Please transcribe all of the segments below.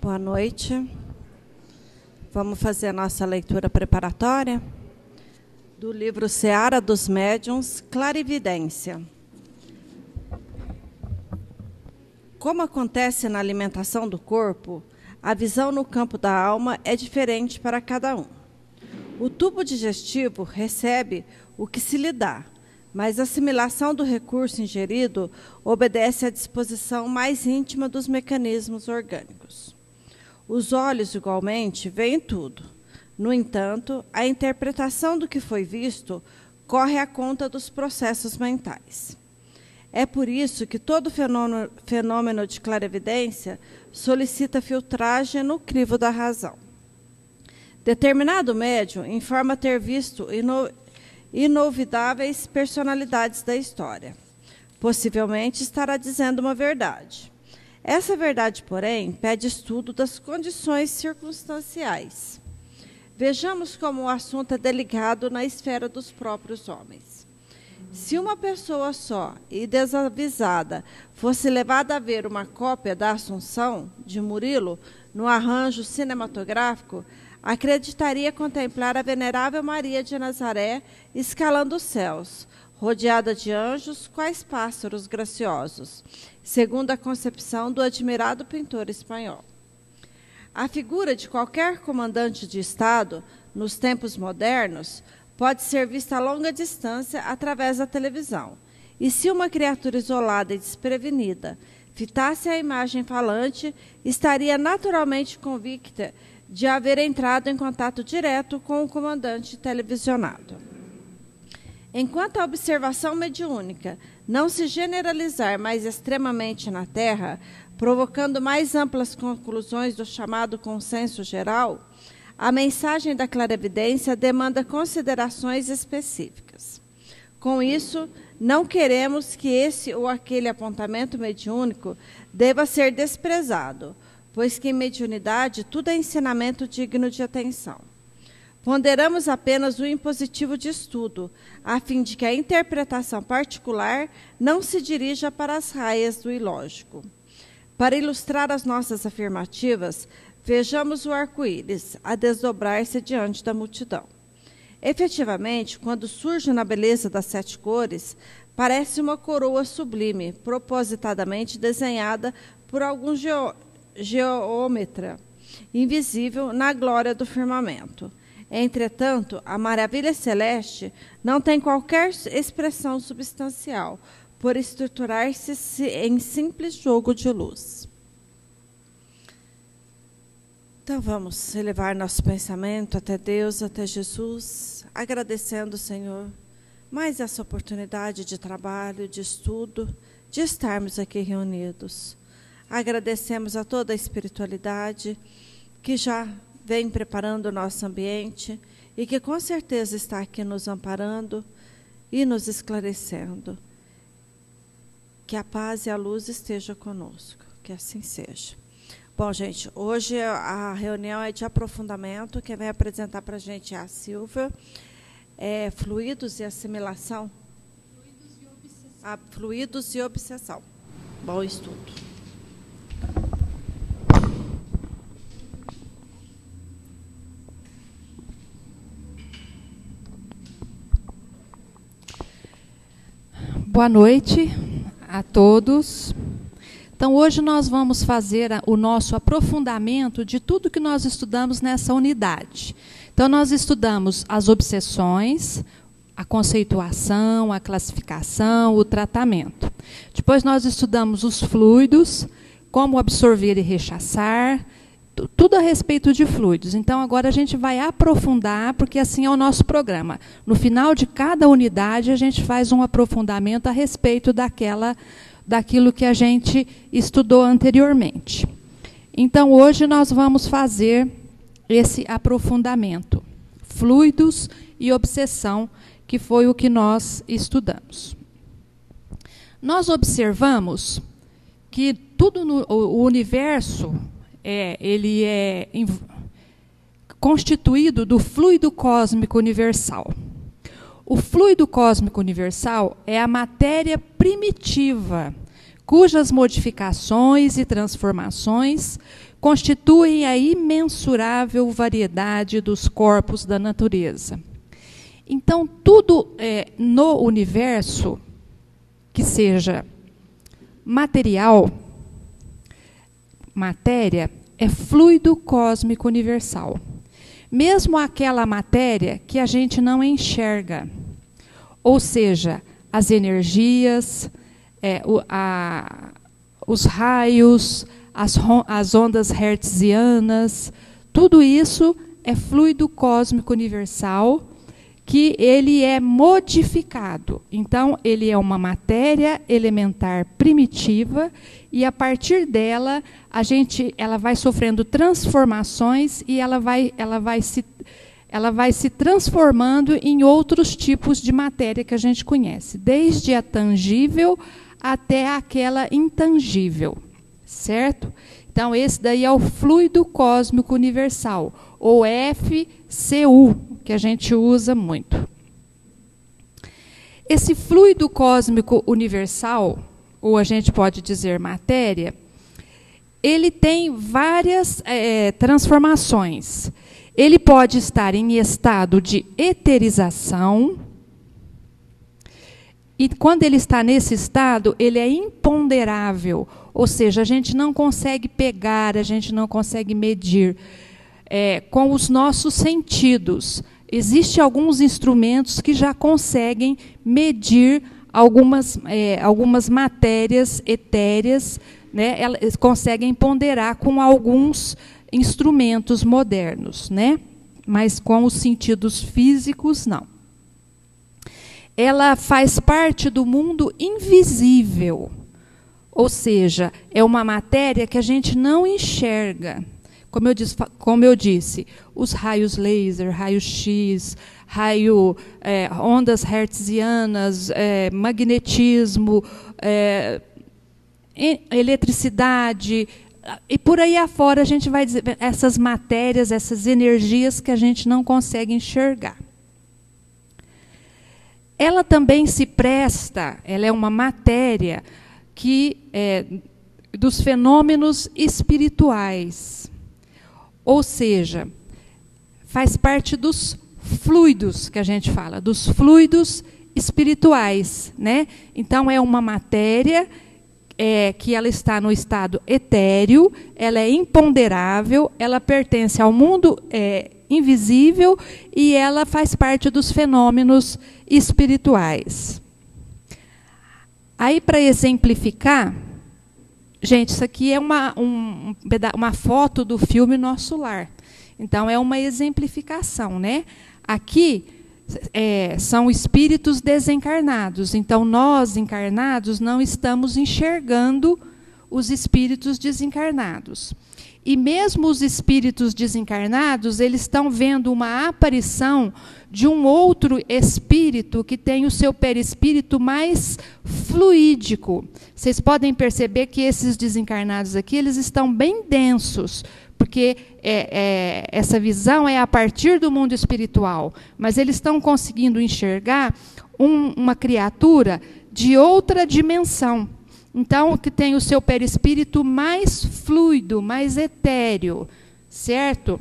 Boa noite. Vamos fazer a nossa leitura preparatória do livro Seara dos Médiuns, Clarividência. Como acontece na alimentação do corpo, a visão no campo da alma é diferente para cada um. O tubo digestivo recebe o que se lhe dá, mas a assimilação do recurso ingerido obedece à disposição mais íntima dos mecanismos orgânicos. Os olhos, igualmente, veem tudo. No entanto, a interpretação do que foi visto corre à conta dos processos mentais. É por isso que todo fenômeno de clarividência solicita filtragem no crivo da razão. Determinado médium informa ter visto inolvidáveis personalidades da história. Possivelmente estará dizendo uma verdade. Essa verdade, porém, pede estudo das condições circunstanciais. Vejamos como o assunto é delicado na esfera dos próprios homens. Se uma pessoa só e desavisada fosse levada a ver uma cópia da Assunção, de Murilo, no arranjo cinematográfico, acreditaria contemplar a venerável Maria de Nazaré escalando os céus, rodeada de anjos, quais pássaros graciosos, segundo a concepção do admirado pintor espanhol. A figura de qualquer comandante de Estado, nos tempos modernos, pode ser vista a longa distância através da televisão. E se uma criatura isolada e desprevenida fitasse a imagem falante, estaria naturalmente convicta de haver entrado em contato direto com o comandante televisionado. Enquanto a observação mediúnica não se generalizar mais extremamente na Terra, provocando mais amplas conclusões do chamado consenso geral, a mensagem da clarividência demanda considerações específicas. Com isso, não queremos que esse ou aquele apontamento mediúnico deva ser desprezado, pois que em mediunidade tudo é ensinamento digno de atenção. Ponderamos apenas o impositivo de estudo, a fim de que a interpretação particular não se dirija para as raias do ilógico. Para ilustrar as nossas afirmativas, vejamos o arco-íris a desdobrar-se diante da multidão. Efetivamente, quando surge na beleza das 7 cores, parece uma coroa sublime, propositadamente desenhada por algum geômetra, invisível na glória do firmamento. Entretanto, a maravilha celeste não tem qualquer expressão substancial, por estruturar-se em simples jogo de luz. Então vamos elevar nosso pensamento até Deus, até Jesus, agradecendo, Senhor, mais essa oportunidade de trabalho, de estudo, de estarmos aqui reunidos. Agradecemos a toda a espiritualidade que já vem preparando o nosso ambiente e que com certeza está aqui nos amparando e nos esclarecendo. Que a paz e a luz estejam conosco, que assim seja. Bom, gente, hoje a reunião é de aprofundamento. Quem vai apresentar para a gente é a Silvia. Fluidos e assimilação? Fluidos e obsessão. Bom estudo. Boa noite a todos. Então, hoje nós vamos fazer o nosso aprofundamento de tudo que nós estudamos nessa unidade. Então, nós estudamos as obsessões, a conceituação, a classificação, o tratamento. Depois nós estudamos os fluidos, como absorver e rechaçar, tudo a respeito de fluidos. Então, agora a gente vai aprofundar, porque assim é o nosso programa. No final de cada unidade, a gente faz um aprofundamento a respeito daquilo que a gente estudou anteriormente. Então, hoje nós vamos fazer esse aprofundamento. Fluidos e obsessão, que foi o que nós estudamos. Nós observamos que tudo no universo ele é constituído do fluido cósmico universal. O fluido cósmico universal é a matéria primitiva, cujas modificações e transformações constituem a imensurável variedade dos corpos da natureza. Então, tudo no universo que seja material, matéria, é fluido cósmico universal. Mesmo aquela matéria que a gente não enxerga, ou seja, as energias, os raios, as ondas hertzianas, tudo isso é fluido cósmico universal, que ele é modificado. Então, ele é uma matéria elementar primitiva, e a partir dela, ela vai sofrendo transformações e ela vai se transformando em outros tipos de matéria que a gente conhece, desde a tangível até aquela intangível, certo? Então, esse daí é o fluido cósmico universal, ou FCU, que a gente usa muito. Esse fluido cósmico universal, ou a gente pode dizer matéria, ele tem várias transformações. Ele pode estar em estado de eterização, e quando ele está nesse estado, ele é imponderável, ou seja, a gente não consegue pegar, a gente não consegue medir com os nossos sentidos. Existem alguns instrumentos que já conseguem medir algumas matérias etéreas, né? Elas conseguem ponderar com alguns instrumentos modernos, né? Mas com os sentidos físicos, não. Ela faz parte do mundo invisível, ou seja, é uma matéria que a gente não enxerga. Como eu disse, os raios laser, raio-x, ondas hertzianas, magnetismo, eletricidade, e por aí afora a gente vai dizer essas matérias, essas energias que a gente não consegue enxergar. Ela também se presta, ela é uma matéria que dos fenômenos espirituais. Ou seja, faz parte dos fluidos que a gente fala, dos fluidos espirituais, né? Então, é uma matéria que ela está no estado etéreo, ela é imponderável, ela pertence ao mundo invisível e ela faz parte dos fenômenos espirituais. Aí, para exemplificar, gente, isso aqui é uma foto do filme Nosso Lar. Então, é uma exemplificação, né? Aqui são espíritos desencarnados. Então, nós, encarnados, não estamos enxergando os espíritos desencarnados. E mesmo os espíritos desencarnados, eles estão vendo uma aparição de um outro espírito que tem o seu perispírito mais fluídico. Vocês podem perceber que esses desencarnados aqui, eles estão bem densos, porque essa visão é a partir do mundo espiritual, mas eles estão conseguindo enxergar uma criatura de outra dimensão. Então, que tem o seu perispírito mais fluido, mais etéreo, certo?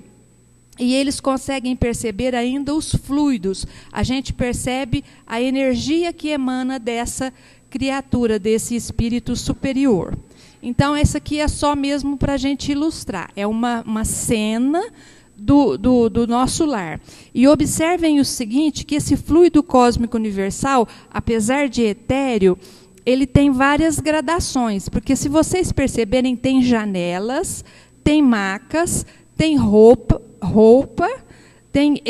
E eles conseguem perceber ainda os fluidos. A gente percebe a energia que emana dessa criatura, desse espírito superior. Então, essa aqui é só mesmo para a gente ilustrar. É uma cena do nosso lar. E observem o seguinte, que esse fluido cósmico universal, apesar de etéreo, ele tem várias gradações, porque se vocês perceberem, tem janelas, tem macas, tem roupa, tem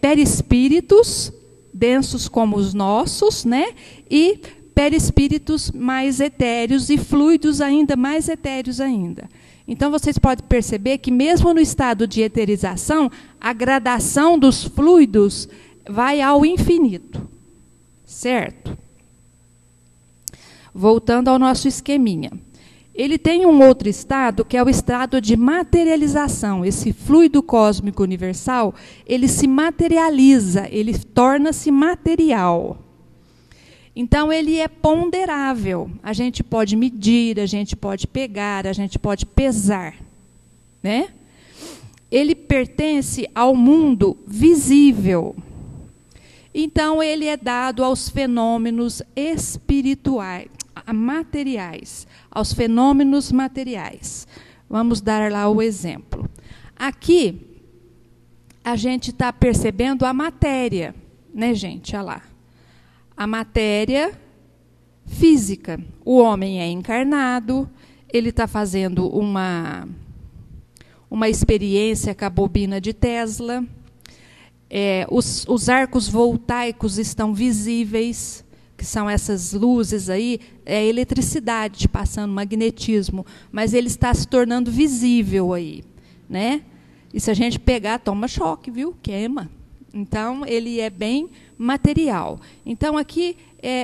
perispíritos densos como os nossos, né? E perispíritos mais etéreos e fluidos ainda mais etéreos ainda. Então, vocês podem perceber que mesmo no estado de eterização, a gradação dos fluidos vai ao infinito, certo? Voltando ao nosso esqueminha. Ele tem um outro estado, que é o estado de materialização. Esse fluido cósmico universal, ele se materializa, ele torna-se material. Então, ele é ponderável. A gente pode medir, a gente pode pegar, a gente pode pesar. né? Ele pertence ao mundo visível. Então, ele é dado aos fenômenos espirituais, materiais, aos fenômenos materiais. Vamos dar lá o exemplo. Aqui, a gente está percebendo a matéria, né, gente? Olha lá. A matéria física. O homem é encarnado, ele está fazendo uma experiência com a bobina de Tesla. Os arcos voltaicos estão visíveis, que são essas luzes aí, é eletricidade passando, magnetismo, mas ele está se tornando visível aí, né? E se a gente pegar, toma choque, viu? Queima. Então, ele é bem material. Então, aqui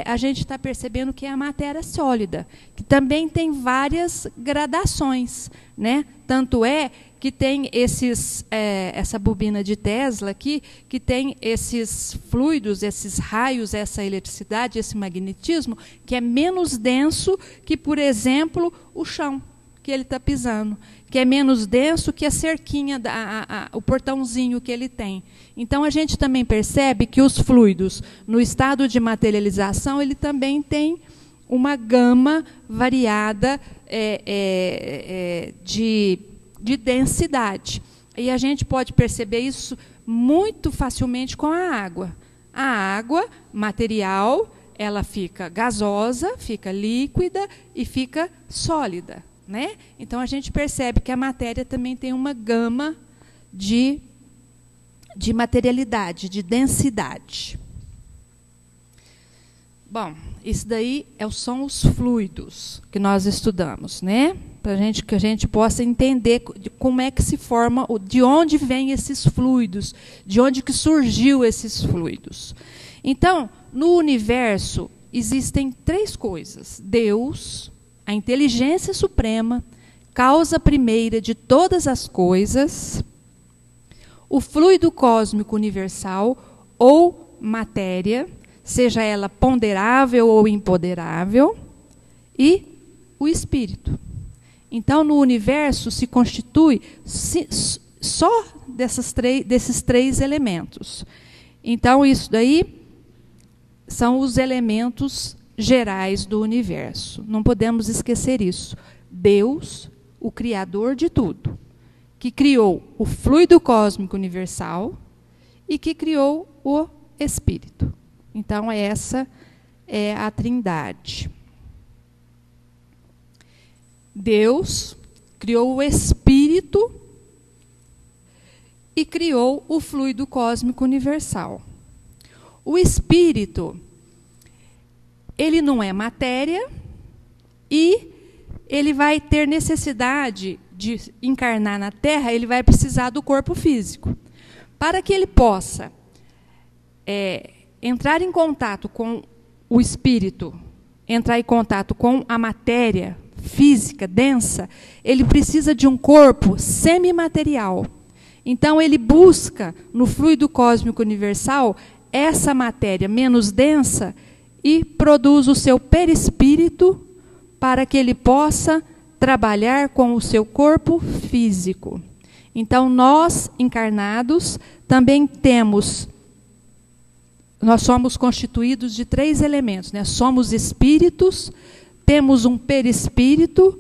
a gente está percebendo que é a matéria sólida, que também tem várias gradações, né? Tanto é que tem essa bobina de Tesla aqui, que tem esses fluidos, esses raios, essa eletricidade, esse magnetismo, que é menos denso que, por exemplo, o chão que ele está pisando, que é menos denso que a cerquinha, o portãozinho que ele tem. Então, a gente também percebe que os fluidos, no estado de materialização, ele também tem uma gama variada de densidade. E a gente pode perceber isso muito facilmente com a água. A água, material, ela fica gasosa, fica líquida e fica sólida, né? Então, a gente percebe que a matéria também tem uma gama de materialidade, de densidade. Bom, isso daí são os fluidos que nós estudamos, né? Para que a gente possa entender como é que se forma, de onde vêm esses fluidos, de onde que surgiu esses fluidos. Então, no universo existem 3 coisas: Deus, a inteligência suprema, causa primeira de todas as coisas, o fluido cósmico universal ou matéria, seja ela ponderável ou imponderável, e o espírito. Então, no universo se constitui só desses 3 elementos. Então, isso daí são os elementos gerais do universo. Não podemos esquecer isso. Deus, o Criador de tudo, que criou o fluido cósmico universal e que criou o Espírito. Então, essa é a Trindade. Deus criou o Espírito e criou o fluido cósmico universal. O Espírito, ele não é matéria e ele vai ter necessidade de encarnar na Terra, ele vai precisar do corpo físico. Para que ele possa entrar em contato com o Espírito, entrar em contato com a matéria física, densa, ele precisa de um corpo semimaterial. Então, ele busca, no fluido cósmico universal, essa matéria menos densa e produz o seu perispírito para que ele possa trabalhar com o seu corpo físico. Então, nós, encarnados, também nós somos constituídos de 3 elementos, né? Somos espíritos, temos um perispírito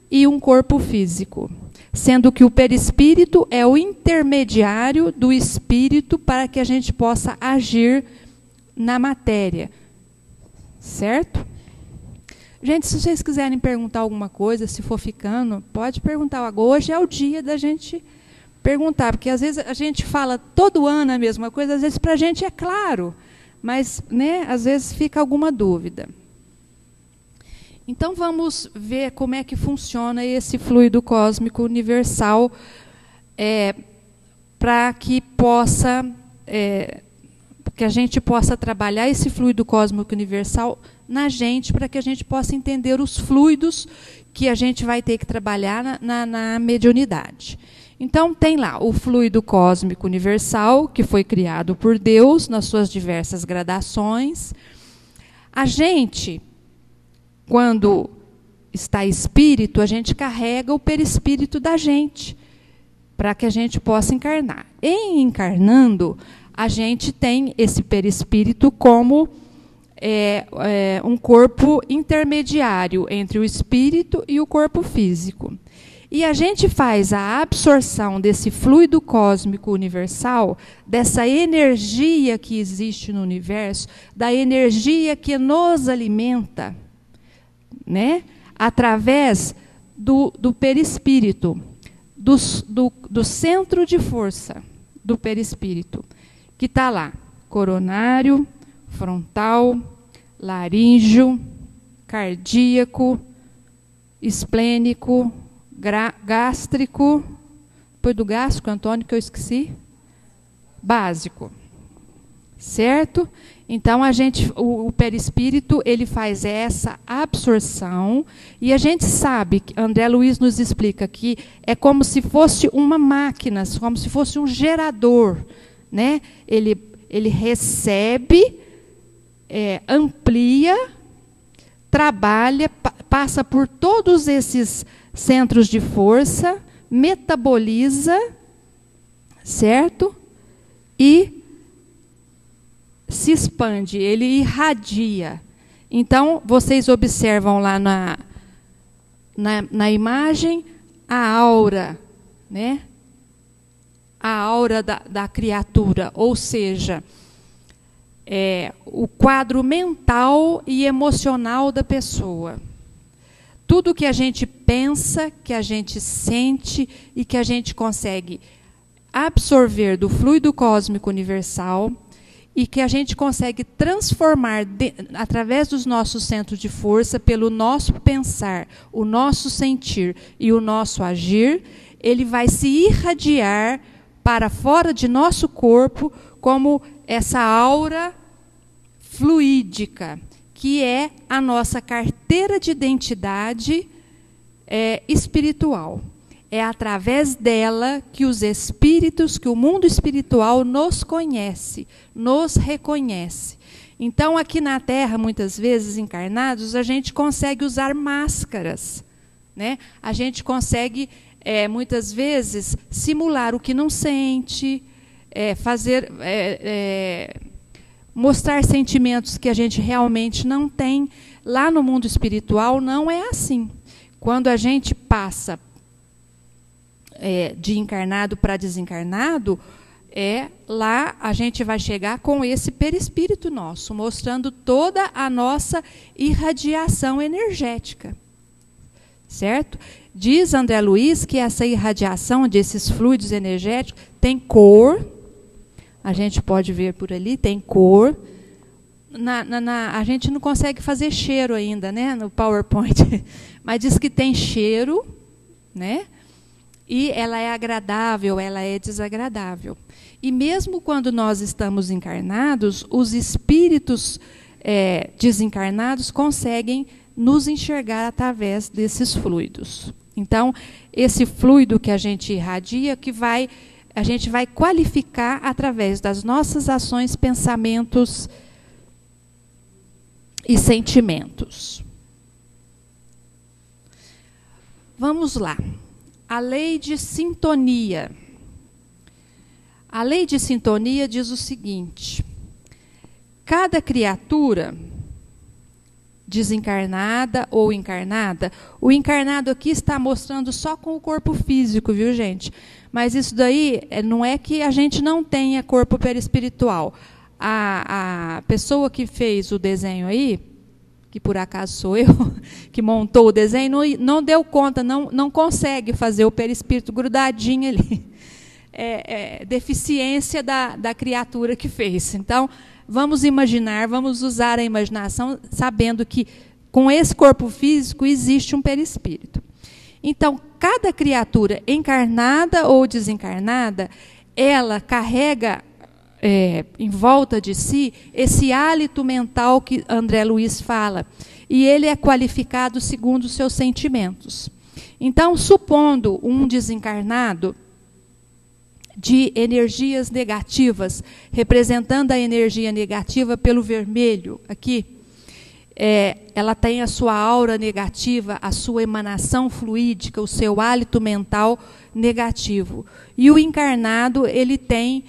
e um corpo físico, sendo que o perispírito é o intermediário do espírito para que a gente possa agir na matéria. Certo? Gente, se vocês quiserem perguntar alguma coisa, se for ficando, pode perguntar. Hoje é o dia da gente perguntar, porque às vezes a gente fala todo ano a mesma coisa, às vezes para a gente é claro, mas, né, às vezes fica alguma dúvida. Então, vamos ver como é que funciona esse fluido cósmico universal para que a gente possa trabalhar esse fluido cósmico universal na gente, para que a gente possa entender os fluidos que a gente vai ter que trabalhar na mediunidade. Então, tem lá o fluido cósmico universal, que foi criado por Deus nas suas diversas gradações. A gente, quando está espírito, a gente carrega o perispírito da gente, para que a gente possa encarnar. Em encarnando, a gente tem esse perispírito como um corpo intermediário entre o espírito e o corpo físico. E a gente faz a absorção desse fluido cósmico universal, dessa energia que existe no universo, da energia que nos alimenta, né? Através do perispírito, do centro de força do perispírito, que está lá, coronário, frontal, laríngeo, cardíaco, esplênico, gástrico, depois do gástrico, Antônio, que eu esqueci, básico, certo? Então, o perispírito, ele faz essa absorção, e a gente sabe, que André Luiz nos explica que é como se fosse uma máquina, como se fosse um gerador, né? Ele recebe, amplia, trabalha, passa por todos esses centros de força, metaboliza, certo? E se expande, ele irradia. Então, vocês observam lá na imagem a aura, né? A aura da criatura, ou seja, o quadro mental e emocional da pessoa. Tudo que a gente pensa, que a gente sente e que a gente consegue absorver do fluido cósmico universal e que a gente consegue transformar através dos nossos centros de força, pelo nosso pensar, o nosso sentir e o nosso agir, ele vai se irradiar para fora de nosso corpo como essa aura fluídica, que é a nossa carteira de identidade espiritual. É através dela que os espíritos, que o mundo espiritual nos conhece, nos reconhece. Então, aqui na Terra, muitas vezes, encarnados, a gente consegue usar máscaras, né? A gente consegue, muitas vezes, simular o que não sente, mostrar sentimentos que a gente realmente não tem. Lá no mundo espiritual não é assim. Quando a gente passa de encarnado para desencarnado, lá a gente vai chegar com esse perispírito nosso, mostrando toda a nossa irradiação energética. Certo? Diz André Luiz que essa irradiação desses fluidos energéticos tem cor. A gente pode ver por ali, tem cor. A gente não consegue fazer cheiro ainda, né, no PowerPoint, mas diz que tem cheiro, né? E ela é agradável, ela é desagradável. E mesmo quando nós estamos encarnados, os espíritos desencarnados conseguem nos enxergar através desses fluidos. Então, esse fluido que a gente irradia, a gente vai qualificar através das nossas ações, pensamentos e sentimentos. Vamos lá. A lei de sintonia. A lei de sintonia diz o seguinte: cada criatura desencarnada ou encarnada, o encarnado aqui está mostrando só com o corpo físico, viu, gente? Mas isso daí não é que a gente não tenha corpo perispiritual. A pessoa que fez o desenho aí, que por acaso sou eu, que montou o desenho, não deu conta, não consegue fazer o perispírito grudadinho ali. É deficiência da criatura que fez. Então, vamos imaginar, vamos usar a imaginação, sabendo que com esse corpo físico existe um perispírito. Então, cada criatura, encarnada ou desencarnada, ela carrega em volta de si esse hálito mental que André Luiz fala, e ele é qualificado segundo os seus sentimentos. Então, supondo um desencarnado de energias negativas, representando a energia negativa pelo vermelho aqui, ela tem a sua aura negativa, a sua emanação fluídica, o seu hálito mental negativo. E o encarnado, ele tem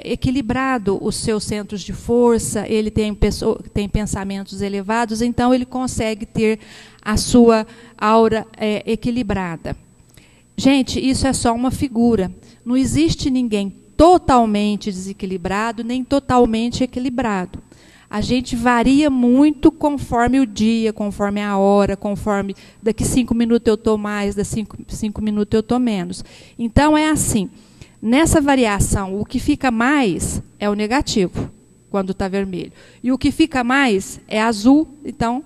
equilibrado os seus centros de força, ele tem pensamentos elevados, então ele consegue ter a sua aura equilibrada. Gente, isso é só uma figura. Não existe ninguém totalmente desequilibrado, nem totalmente equilibrado. A gente varia muito conforme o dia, conforme a hora, conforme daqui 5 minutos eu estou mais, daqui 5 minutos eu estou menos. Então, é assim, nessa variação, o que fica mais é o negativo, quando está vermelho. E o que fica mais é azul, então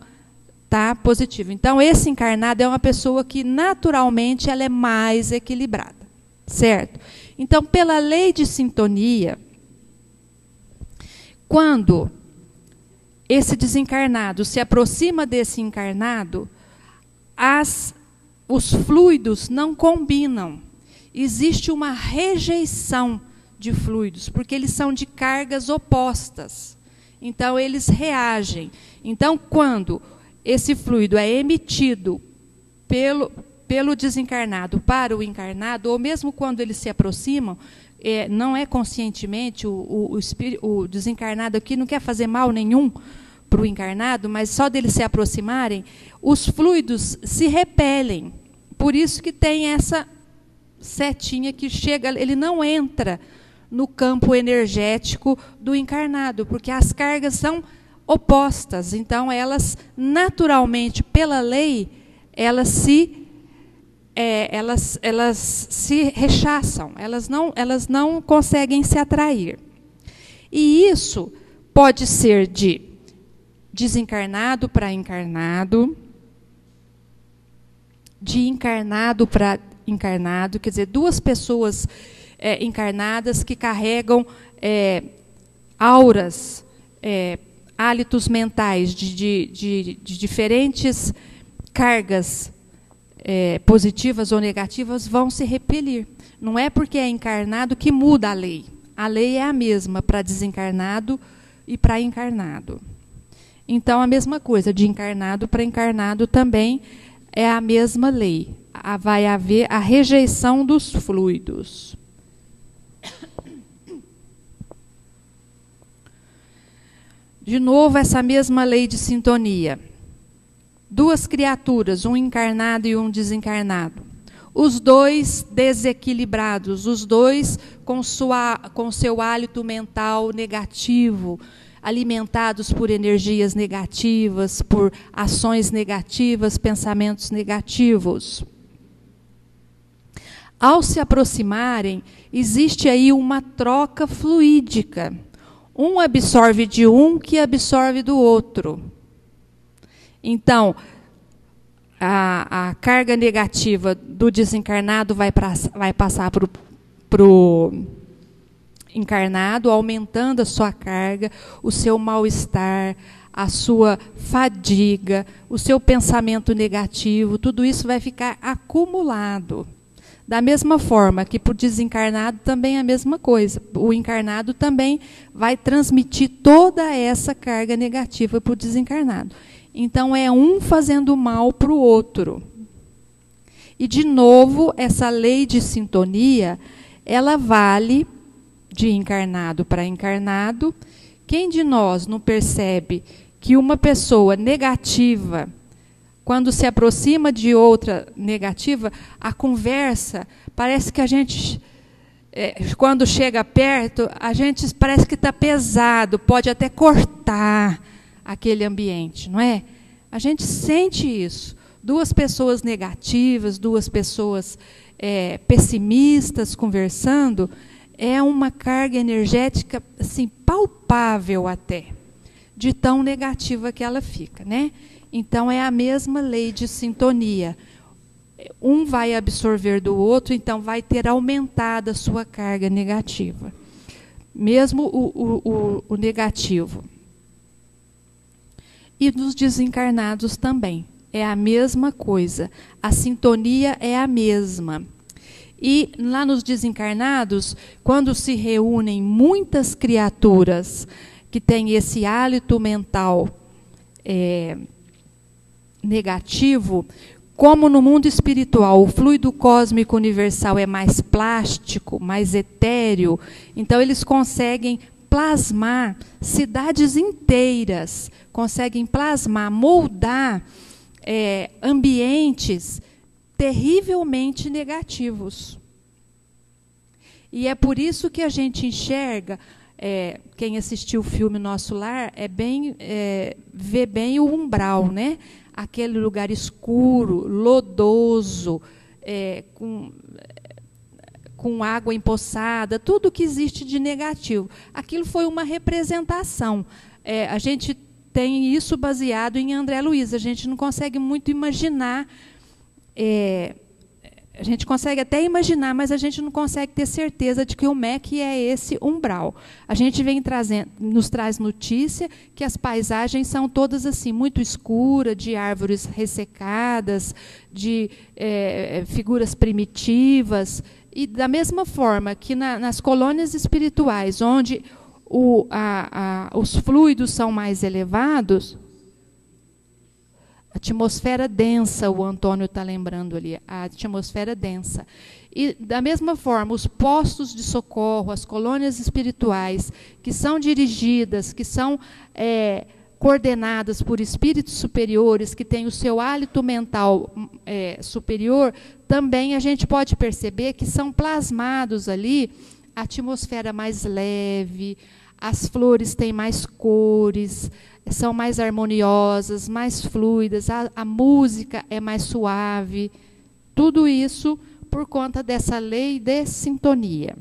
está positivo. Então, esse encarnado é uma pessoa que, naturalmente, ela é mais equilibrada, certo? Então, pela lei de sintonia, quando esse desencarnado se aproxima desse encarnado, os fluidos não combinam. Existe uma rejeição de fluidos, porque eles são de cargas opostas. Então, eles reagem. Então, quando esse fluido é emitido pelo desencarnado para o encarnado, ou mesmo quando eles se aproximam, não é conscientemente, o desencarnado aqui não quer fazer mal nenhum para o encarnado, mas só deles se aproximarem, os fluidos se repelem. Por isso que tem essa setinha que chega, ele não entra no campo energético do encarnado, porque as cargas são opostas. Então, elas, naturalmente, pela lei, elas se rechaçam, elas não conseguem se atrair. E isso pode ser de desencarnado para encarnado, de encarnado para encarnado, quer dizer, duas pessoas encarnadas que carregam auras, hálitos mentais de diferentes cargas positivas ou negativas, vão se repelir. Não é porque é encarnado que muda a lei. A lei é a mesma para desencarnado e para encarnado. Então, a mesma coisa, de encarnado para encarnado também é a mesma lei. Vai haver a rejeição dos fluidos. De novo, essa mesma lei de sintonia. Duas criaturas, um encarnado e um desencarnado. Os dois desequilibrados, os dois com seu hálito mental negativo, alimentados por energias negativas, por ações negativas, pensamentos negativos. Ao se aproximarem, existe aí uma troca fluídica. Um absorve de um que absorve do outro. Então, a carga negativa do desencarnado vai passar para o encarnado, aumentando a sua carga, o seu mal-estar, a sua fadiga, o seu pensamento negativo, tudo isso vai ficar acumulado. Da mesma forma que para o desencarnado também é a mesma coisa. O encarnado também vai transmitir toda essa carga negativa para o desencarnado. Então, é um fazendo mal para o outro. E, de novo, essa lei de sintonia, ela vale de encarnado para encarnado. Quem de nós não percebe que uma pessoa negativa, quando se aproxima de outra negativa, a conversa, parece que a gente, quando chega perto, a gente parece que está pesado, pode até cortar aquele ambiente, não é? A gente sente isso. Duas pessoas negativas, duas pessoas pessimistas conversando, é uma carga energética assim, palpável até, de tão negativa que ela fica, né? Então, é a mesma lei de sintonia. Um vai absorver do outro, então vai ter aumentado a sua carga negativa. Mesmo o negativo. E nos desencarnados também. É a mesma coisa. A sintonia é a mesma. E lá nos desencarnados, quando se reúnem muitas criaturas que têm esse hálito mental negativo, como no mundo espiritual o fluido cósmico universal é mais plástico, mais etéreo, então eles conseguem plasmar cidades inteiras, conseguem plasmar, moldar ambientes terrivelmente negativos. E é por isso que a gente enxerga, quem assistiu o filme Nosso Lar, vê bem o umbral, né? Aquele lugar escuro, lodoso, com água empoçada, tudo que existe de negativo. Aquilo foi uma representação. A gente tem isso baseado em André Luiz. A gente não consegue muito imaginar. A gente consegue até imaginar, mas a gente não consegue ter certeza de que o MEC é esse umbral. A gente nos traz notícia que as paisagens são todas assim, muito escuras, de árvores ressecadas, de figuras primitivas. E da mesma forma que nas colônias espirituais, onde os fluidos são mais elevados, atmosfera densa, o Antônio está lembrando ali, a atmosfera densa. E, da mesma forma, os postos de socorro, as colônias espirituais, que são dirigidas, que são coordenadas por espíritos superiores, que têm o seu hálito mental superior, também a gente pode perceber que são plasmados ali a atmosfera mais leve, as flores têm mais cores, são mais harmoniosas, mais fluidas, a música é mais suave. Tudo isso por conta dessa lei de sintonia.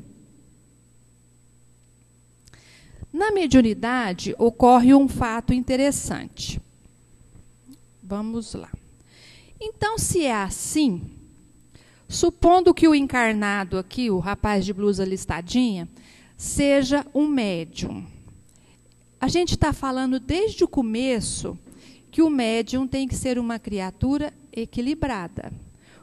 Na mediunidade, ocorre um fato interessante. Vamos lá. Então, se é assim, supondo que o encarnado aqui, o rapaz de blusa listadinha, seja um médium. A gente está falando desde o começo que o médium tem que ser uma criatura equilibrada.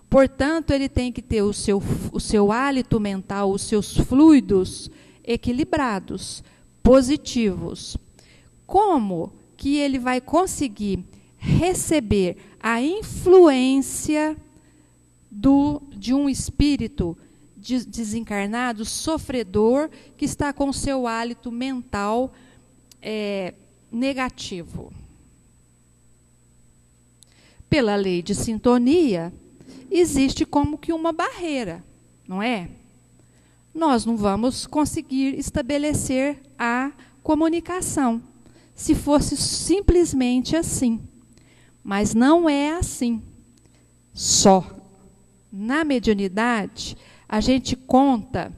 Portanto, ele tem que ter o seu hálito mental, os seus fluidos equilibrados, positivos. Como que ele vai conseguir receber a influência de um espírito desencarnado, sofredor, que está com o seu hálito mental negativo? Pela lei de sintonia, existe como que uma barreira, não é? Nós não vamos conseguir estabelecer a comunicação, se fosse simplesmente assim. Mas não é assim. Só. Na mediunidade, a gente conta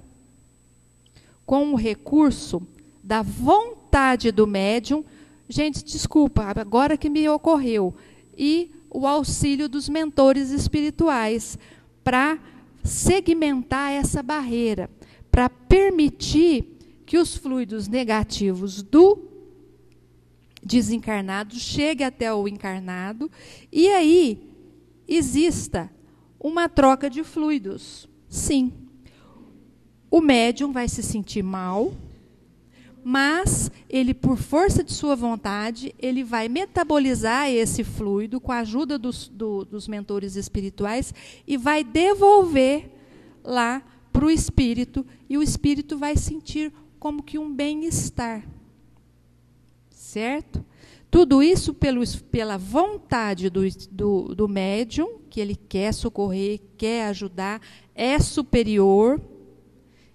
com o recurso da vontade do médium. Gente, desculpa, agora que me ocorreu. E o auxílio dos mentores espirituais para segmentar essa barreira, para permitir que os fluidos negativos do desencarnado cheguem até o encarnado e aí exista uma troca de fluidos. Sim, o médium vai se sentir mal, mas ele, por força de sua vontade, ele vai metabolizar esse fluido com a ajuda dos mentores espirituais e vai devolver lá para o espírito, e o espírito vai sentir como que um bem-estar. Certo? Tudo isso pela vontade do médium, que ele quer socorrer, quer ajudar, é superior.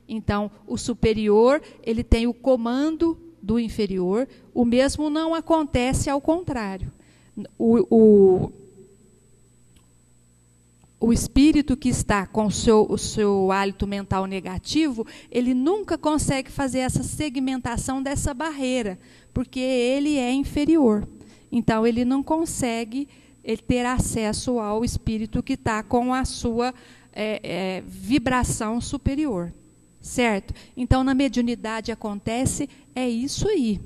Então, o superior, ele tem o comando do inferior. O mesmo não acontece ao contrário. O espírito que está com o seu hálito mental negativo, ele nunca consegue fazer essa segmentação dessa barreira, porque ele é inferior. Então, ele não consegue ter acesso ao espírito que está com a sua vibração superior. Certo? Então, na mediunidade acontece isso aí.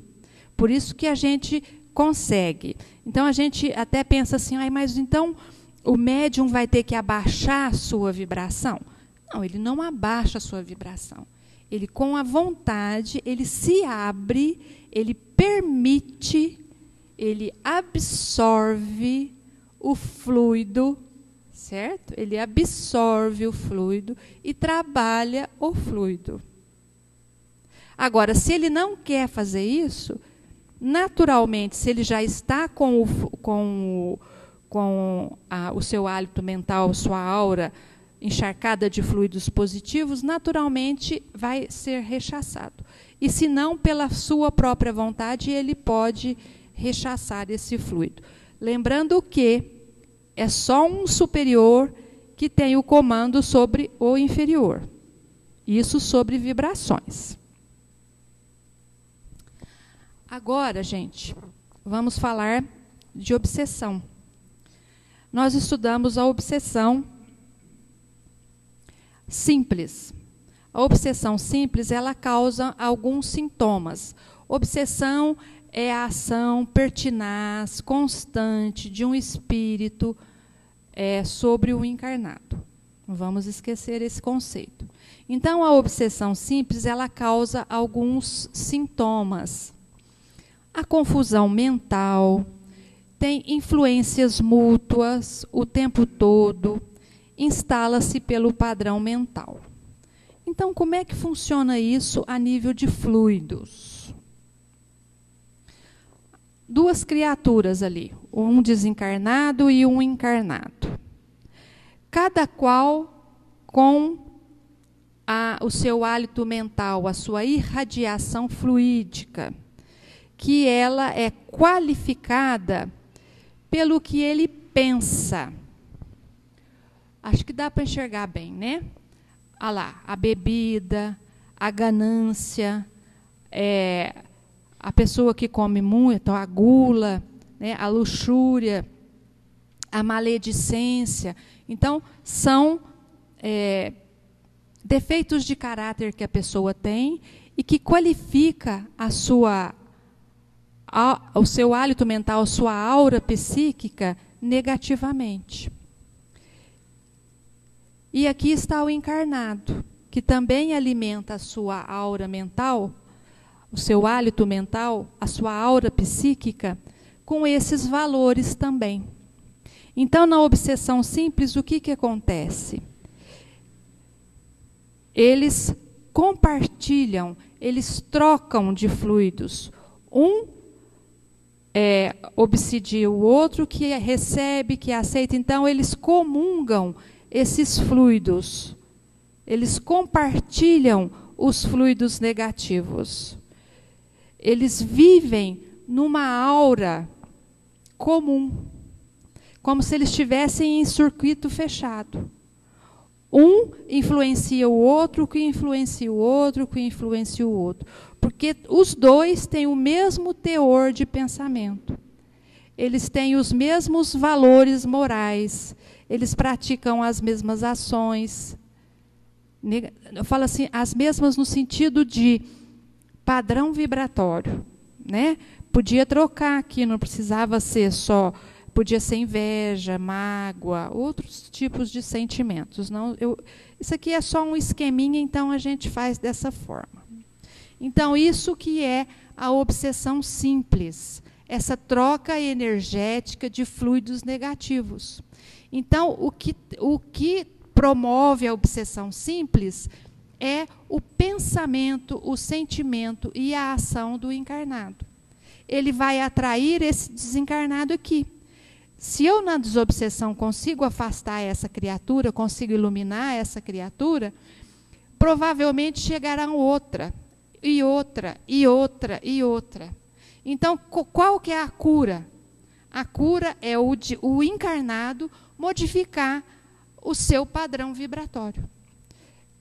Por isso que a gente consegue. Então, a gente até pensa assim, mas então o médium vai ter que abaixar a sua vibração? Não, ele não abaixa a sua vibração. Ele, com a vontade, ele se abre, ele permite ele absorve o fluido, certo? Ele absorve o fluido e trabalha o fluido. Agora, se ele não quer fazer isso, naturalmente, se ele já está com o seu hálito mental, sua aura encharcada de fluidos positivos, naturalmente vai ser rechaçado. E se não, pela sua própria vontade, ele pode rechaçar esse fluido. Lembrando que é só um superior que tem o comando sobre o inferior. Isso sobre vibrações. Agora, gente, vamos falar de obsessão. Nós estudamos a obsessão simples. A obsessão simples, ela causa alguns sintomas. Obsessão é a ação pertinaz, constante de um espírito sobre o encarnado. Não vamos esquecer esse conceito. Então, a obsessão simples, ela causa alguns sintomas. A confusão mental, tem influências mútuas o tempo todo, instala-se pelo padrão mental. Então, como é que funciona isso a nível de fluidos? Duas criaturas ali, um desencarnado e um encarnado. Cada qual com o seu hálito mental, a sua irradiação fluídica, que ela é qualificada pelo que ele pensa. Acho que dá para enxergar bem, né? Olha lá, a bebida, a ganância, a pessoa que come muito, a gula, né, a luxúria, a maledicência. Então, são defeitos de caráter que a pessoa tem e que qualifica o seu hálito mental, a sua aura psíquica negativamente. E aqui está o encarnado, que também alimenta a sua aura mental, o seu hálito mental, a sua aura psíquica, com esses valores também. Então, na obsessão simples, o que acontece? Eles compartilham, eles trocam de fluidos. Um obsidia o outro, que recebe, que aceita. Então, eles comungam esses fluidos. Eles compartilham os fluidos negativos. Eles vivem numa aura comum, como se eles estivessem em circuito fechado. Um influencia o outro, que influencia o outro, que influencia o outro. Porque os dois têm o mesmo teor de pensamento. Eles têm os mesmos valores morais. Eles praticam as mesmas ações. Eu falo assim, as mesmas no sentido de padrão vibratório, né? Podia trocar aqui, não precisava ser só, podia ser inveja, mágoa, outros tipos de sentimentos. Não, isso aqui é só um esqueminha, então a gente faz dessa forma. Então, isso que é a obsessão simples, essa troca energética de fluidos negativos. Então, o que promove a obsessão simples é o pensamento, o sentimento e a ação do encarnado. Ele vai atrair esse desencarnado aqui. Se eu, na desobsessão, consigo afastar essa criatura, consigo iluminar essa criatura, provavelmente chegará outra, e outra, e outra, e outra. Então, qual que é a cura? A cura é o encarnado modificar o seu padrão vibratório.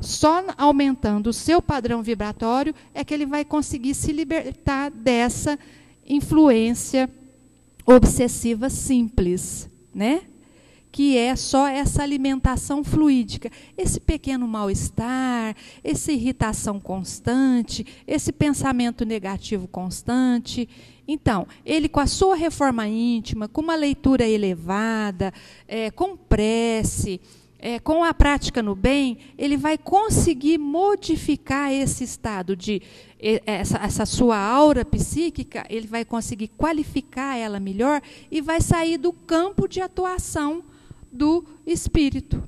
Só aumentando o seu padrão vibratório é que ele vai conseguir se libertar dessa influência obsessiva simples, né? Que é só essa alimentação fluídica, esse pequeno mal-estar, essa irritação constante, esse pensamento negativo constante. Então, ele com a sua reforma íntima, com uma leitura elevada, com prece, com a prática no bem, ele vai conseguir modificar esse estado essa sua aura psíquica, ele vai conseguir qualificar ela melhor e vai sair do campo de atuação do espírito,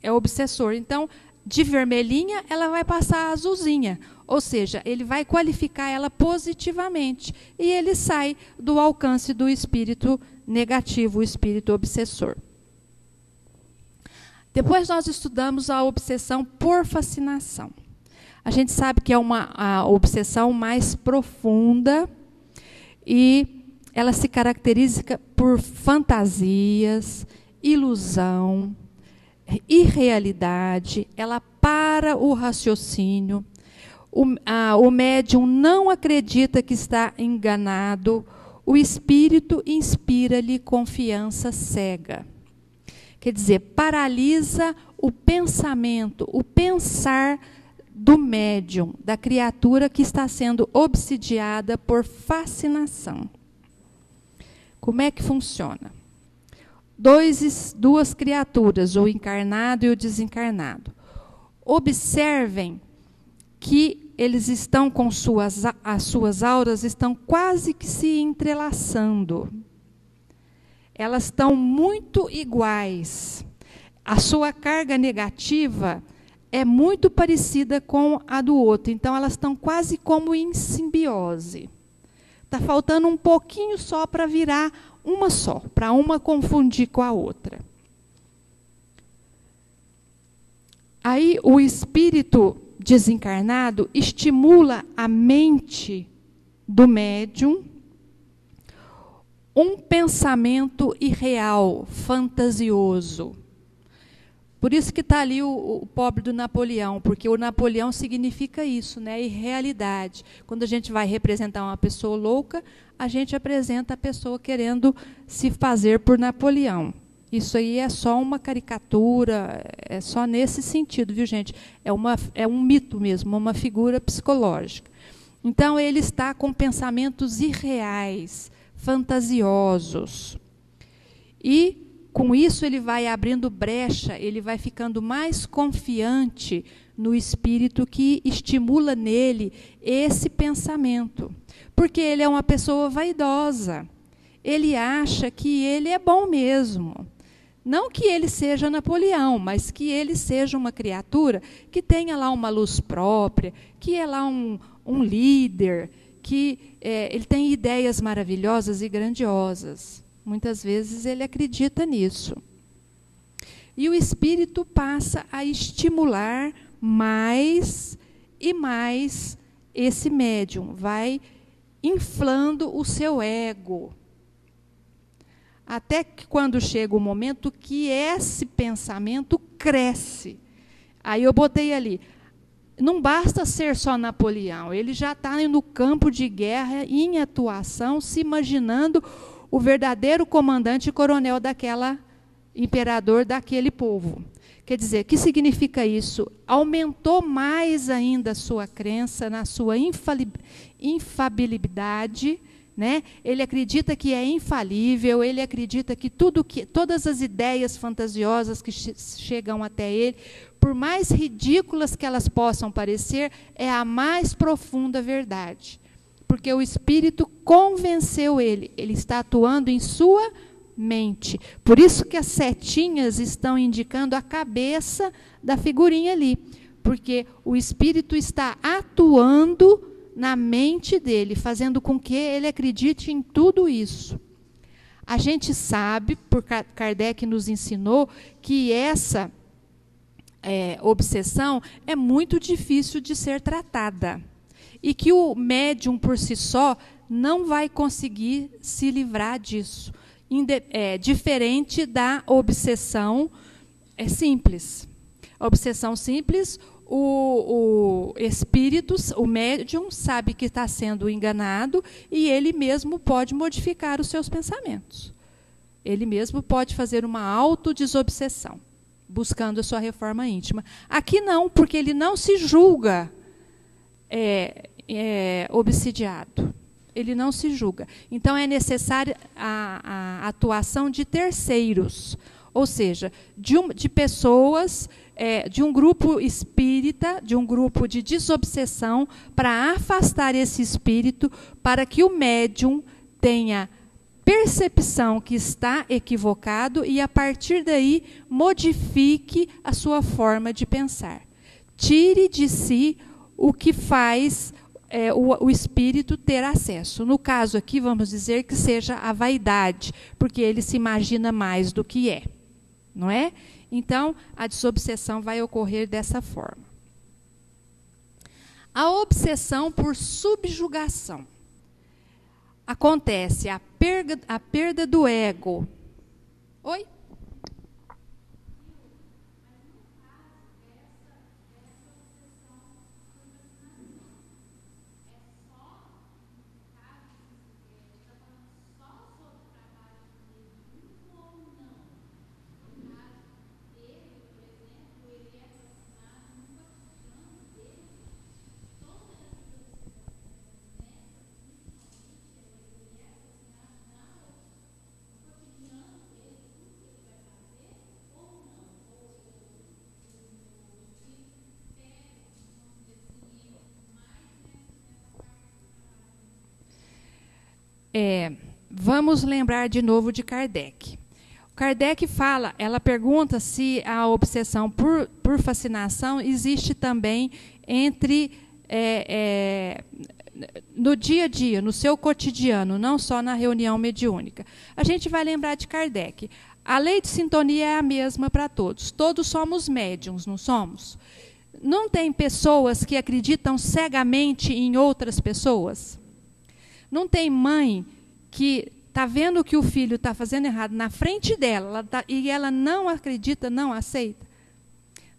é obsessor. Então, de vermelhinha, ela vai passar a azulzinha, ou seja, ele vai qualificar ela positivamente e ele sai do alcance do espírito negativo, o espírito obsessor. Depois nós estudamos a obsessão por fascinação. A gente sabe que é a obsessão mais profunda e ela se caracteriza por fantasias, ilusão, irrealidade, ela para o raciocínio, o médium não acredita que está enganado, o espírito inspira-lhe confiança cega. Quer dizer, paralisa o pensamento, o pensar do médium, da criatura que está sendo obsidiada por fascinação. Como é que funciona? Duas criaturas, o encarnado e o desencarnado. Observem que eles estão com as suas auras estão quase que se entrelaçando. Elas estão muito iguais. A sua carga negativa é muito parecida com a do outro. Então, elas estão quase como em simbiose. Está faltando um pouquinho só para virar uma só, para uma confundir com a outra. Aí, o espírito desencarnado estimula a mente do médium um pensamento irreal, fantasioso. Por isso que está ali o pobre do Napoleão, porque o Napoleão significa isso, né? Irrealidade. Quando a gente vai representar uma pessoa louca, a gente apresenta a pessoa querendo se fazer por Napoleão. Isso aí é só uma caricatura, é só nesse sentido, viu, gente? É um mito mesmo, uma figura psicológica. Então, ele está com pensamentos irreais, fantasiosos. E, com isso, ele vai abrindo brecha, ele vai ficando mais confiante no espírito que estimula nele esse pensamento. Porque ele é uma pessoa vaidosa. Ele acha que ele é bom mesmo. Não que ele seja Napoleão, mas que ele seja uma criatura que tenha lá uma luz própria, que é lá um líder, que ele tem ideias maravilhosas e grandiosas. Muitas vezes ele acredita nisso. E o espírito passa a estimular mais e mais esse médium, vai inflando o seu ego. Até que quando chega o momento que esse pensamento cresce. Aí eu botei ali, não basta ser só Napoleão, ele já está no campo de guerra, em atuação, se imaginando o verdadeiro comandante e coronel imperador daquele povo. Quer dizer, o que significa isso? Aumentou mais ainda a sua crença na sua infalibilidade, né? Ele acredita que é infalível, ele acredita que todas as ideias fantasiosas que chegam até ele, por mais ridículas que elas possam parecer, é a mais profunda verdade. Porque o espírito convenceu ele está atuando em sua mente. Por isso que as setinhas estão indicando a cabeça da figurinha ali. Porque o espírito está atuando na mente dele, fazendo com que ele acredite em tudo isso. A gente sabe, porque Kardec nos ensinou, que essa obsessão é muito difícil de ser tratada. E que o médium, por si só, não vai conseguir se livrar disso. Diferente da obsessão simples. A obsessão simples, o espírito, o médium, sabe que está sendo enganado e ele mesmo pode modificar os seus pensamentos. Ele mesmo pode fazer uma autodesobsessão, buscando a sua reforma íntima. Aqui não, porque ele não se julga obsidiado. Ele não se julga. Então, é necessária a atuação de terceiros. ou seja, de pessoas, de um grupo espírita, de um grupo de desobsessão, para afastar esse espírito, para que o médium tenha percepção que está equivocado e, a partir daí, modifique a sua forma de pensar. Tire de si o que faz o espírito ter acesso. No caso aqui, vamos dizer que seja a vaidade, porque ele se imagina mais do que é, não é? Então, a desobsessão vai ocorrer dessa forma. A obsessão por subjugação. Acontece a perda do ego. Oi? Vamos lembrar de novo de Kardec. Kardec fala, ela pergunta se a obsessão por fascinação existe também no dia a dia, no seu cotidiano, não só na reunião mediúnica. A gente vai lembrar de Kardec. A lei de sintonia é a mesma para todos. Todos somos médiums, não somos? Não tem pessoas que acreditam cegamente em outras pessoas? Não tem mãe que está vendo que o filho está fazendo errado na frente dela e ela não acredita, não aceita?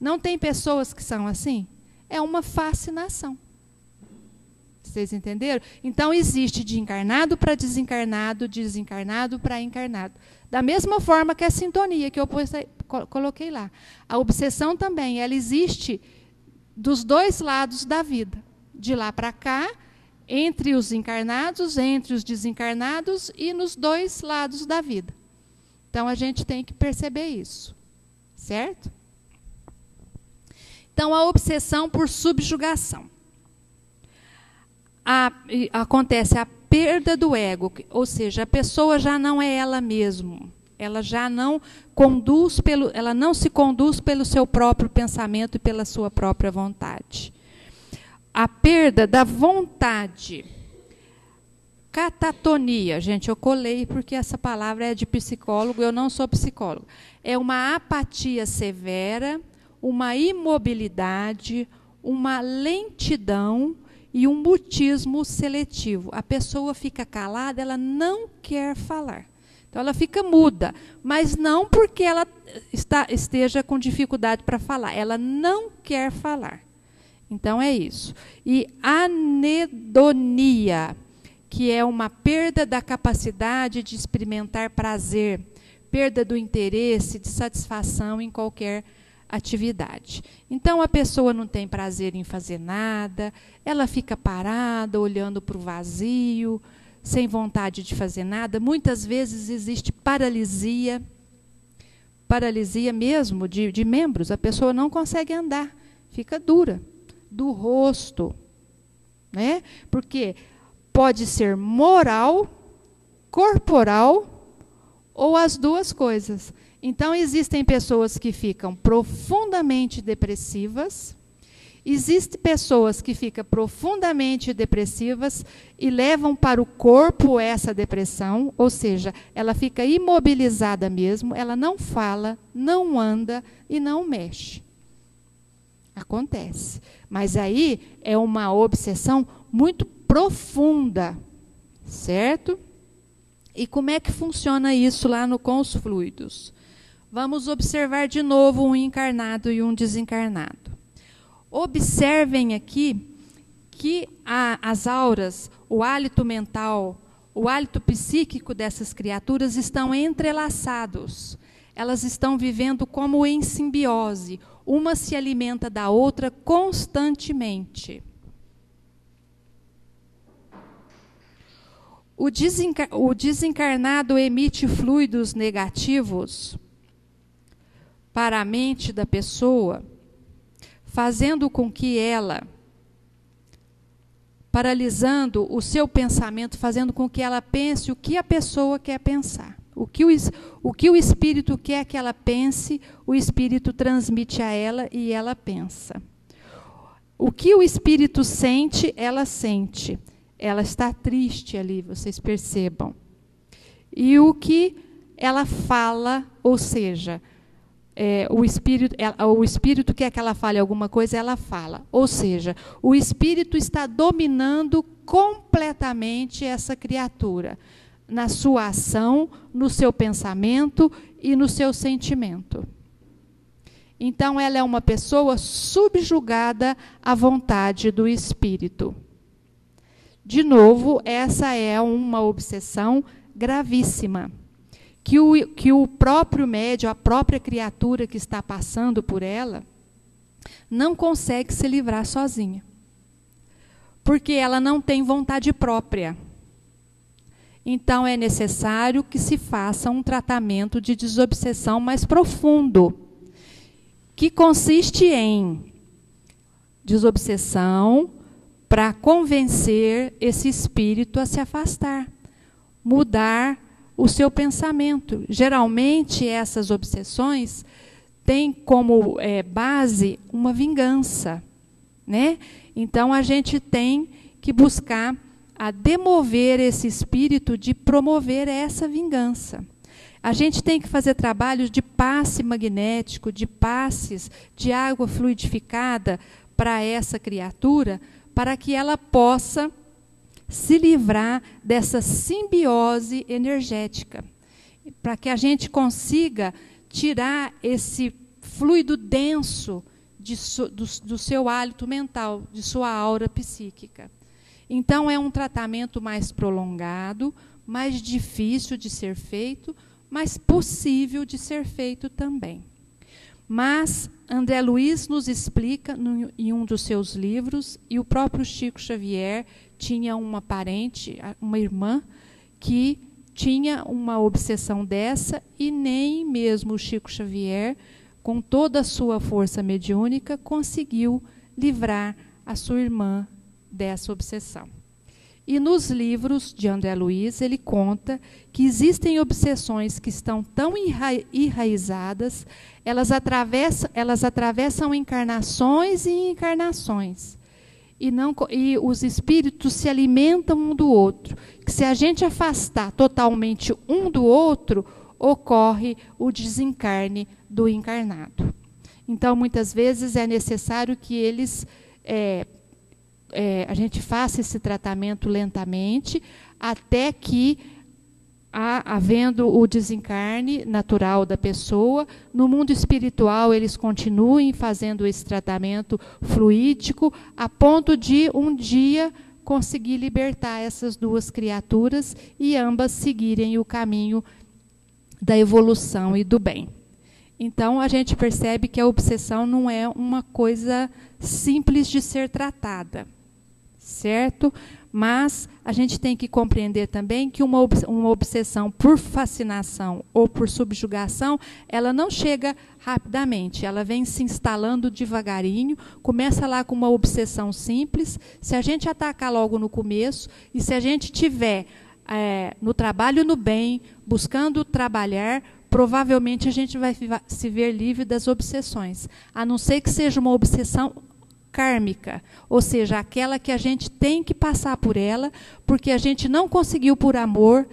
Não tem pessoas que são assim? É uma fascinação. Vocês entenderam? Então, existe de encarnado para desencarnado, desencarnado para encarnado. Da mesma forma que a sintonia que eu coloquei lá. A obsessão também, ela existe dos dois lados da vida. De lá para cá, entre os encarnados, entre os desencarnados e nos dois lados da vida. Então, a gente tem que perceber isso. Certo? Então, a obsessão por subjugação. Acontece a perda do ego, ou seja, a pessoa já não é ela mesma. Ela já não ela não se conduz pelo seu próprio pensamento e pela sua própria vontade. A perda da vontade. Catatonia. Gente, eu colei porque essa palavra é de psicólogo, eu não sou psicólogo. É uma apatia severa, uma imobilidade, uma lentidão e um mutismo seletivo. A pessoa fica calada, ela não quer falar. Então, ela fica muda, mas não porque ela esteja com dificuldade para falar. Ela não quer falar. Então, é isso. E anedonia, que é uma perda da capacidade de experimentar prazer, perda do interesse, de satisfação em qualquer atividade. Então, a pessoa não tem prazer em fazer nada, ela fica parada, olhando para o vazio, sem vontade de fazer nada. Muitas vezes existe paralisia mesmo de membros, a pessoa não consegue andar, fica dura, do rosto, né? Porque pode ser moral, corporal ou as duas coisas. Então, existem pessoas que ficam profundamente depressivas, existem pessoas que ficam profundamente depressivas e levam para o corpo essa depressão, ou seja, ela fica imobilizada mesmo, ela não fala, não anda e não mexe. Acontece. Mas aí é uma obsessão muito profunda, certo? E como é que funciona isso lá com os fluidos? Vamos observar de novo um encarnado e um desencarnado. Observem aqui que as auras, o hálito mental, o hálito psíquico dessas criaturas estão entrelaçados. Elas estão vivendo como em simbiose. Uma se alimenta da outra constantemente. O desencarnado emite fluidos negativos para a mente da pessoa, fazendo com que ela, paralisando o seu pensamento, fazendo com que ela pense o que a pessoa quer pensar. O que o espírito quer que ela pense, o espírito transmite a ela e ela pensa. O que o espírito sente, ela sente. Ela está triste ali, vocês percebam. E o que ela fala, ou seja, o espírito quer que ela fale alguma coisa, ela fala. Ou seja, o espírito está dominando completamente essa criatura, na sua ação, no seu pensamento e no seu sentimento. Então, ela é uma pessoa subjugada à vontade do espírito. De novo, essa é uma obsessão gravíssima, que o próprio médium, a própria criatura que está passando por ela, não consegue se livrar sozinha, porque ela não tem vontade própria. Então, é necessário que se faça um tratamento de desobsessão mais profundo, que consiste em desobsessão para convencer esse espírito a se afastar, mudar o seu pensamento. Geralmente, essas obsessões têm como base uma vingança, né? Então, a gente tem que buscar a demover esse espírito de promover essa vingança. A gente tem que fazer trabalhos de passe magnético, de passes de água fluidificada para essa criatura, para que ela possa se livrar dessa simbiose energética, para que a gente consiga tirar esse fluido denso do seu hálito mental, de sua aura psíquica. Então, é um tratamento mais prolongado, mais difícil de ser feito, mas possível de ser feito também. Mas André Luiz nos explica em um dos seus livros, e o próprio Chico Xavier tinha uma parente, uma irmã, que tinha uma obsessão dessa, e nem mesmo o Chico Xavier, com toda a sua força mediúnica, conseguiu livrar a sua irmã dessa obsessão. E nos livros de André Luiz, ele conta que existem obsessões que estão tão enraizadas, elas atravessam encarnações e encarnações. E os espíritos se alimentam um do outro. Que se a gente afastar totalmente um do outro, ocorre o desencarne do encarnado. Então, muitas vezes, é necessário que eles... a gente faça esse tratamento lentamente, até que, havendo o desencarne natural da pessoa, no mundo espiritual eles continuem fazendo esse tratamento fluídico, a ponto de um dia conseguir libertar essas duas criaturas e ambas seguirem o caminho da evolução e do bem. Então, a gente percebe que a obsessão não é uma coisa simples de ser tratada, certo? Mas a gente tem que compreender também que uma obsessão por fascinação ou por subjugação, ela não chega rapidamente, ela vem se instalando devagarinho, começa lá com uma obsessão simples. Se a gente atacar logo no começo, e se a gente tiver no trabalho no bem, buscando trabalhar, provavelmente a gente vai se ver livre das obsessões, a não ser que seja uma obsessão kármica, ou seja, aquela que a gente tem que passar por ela, porque a gente não conseguiu, por amor,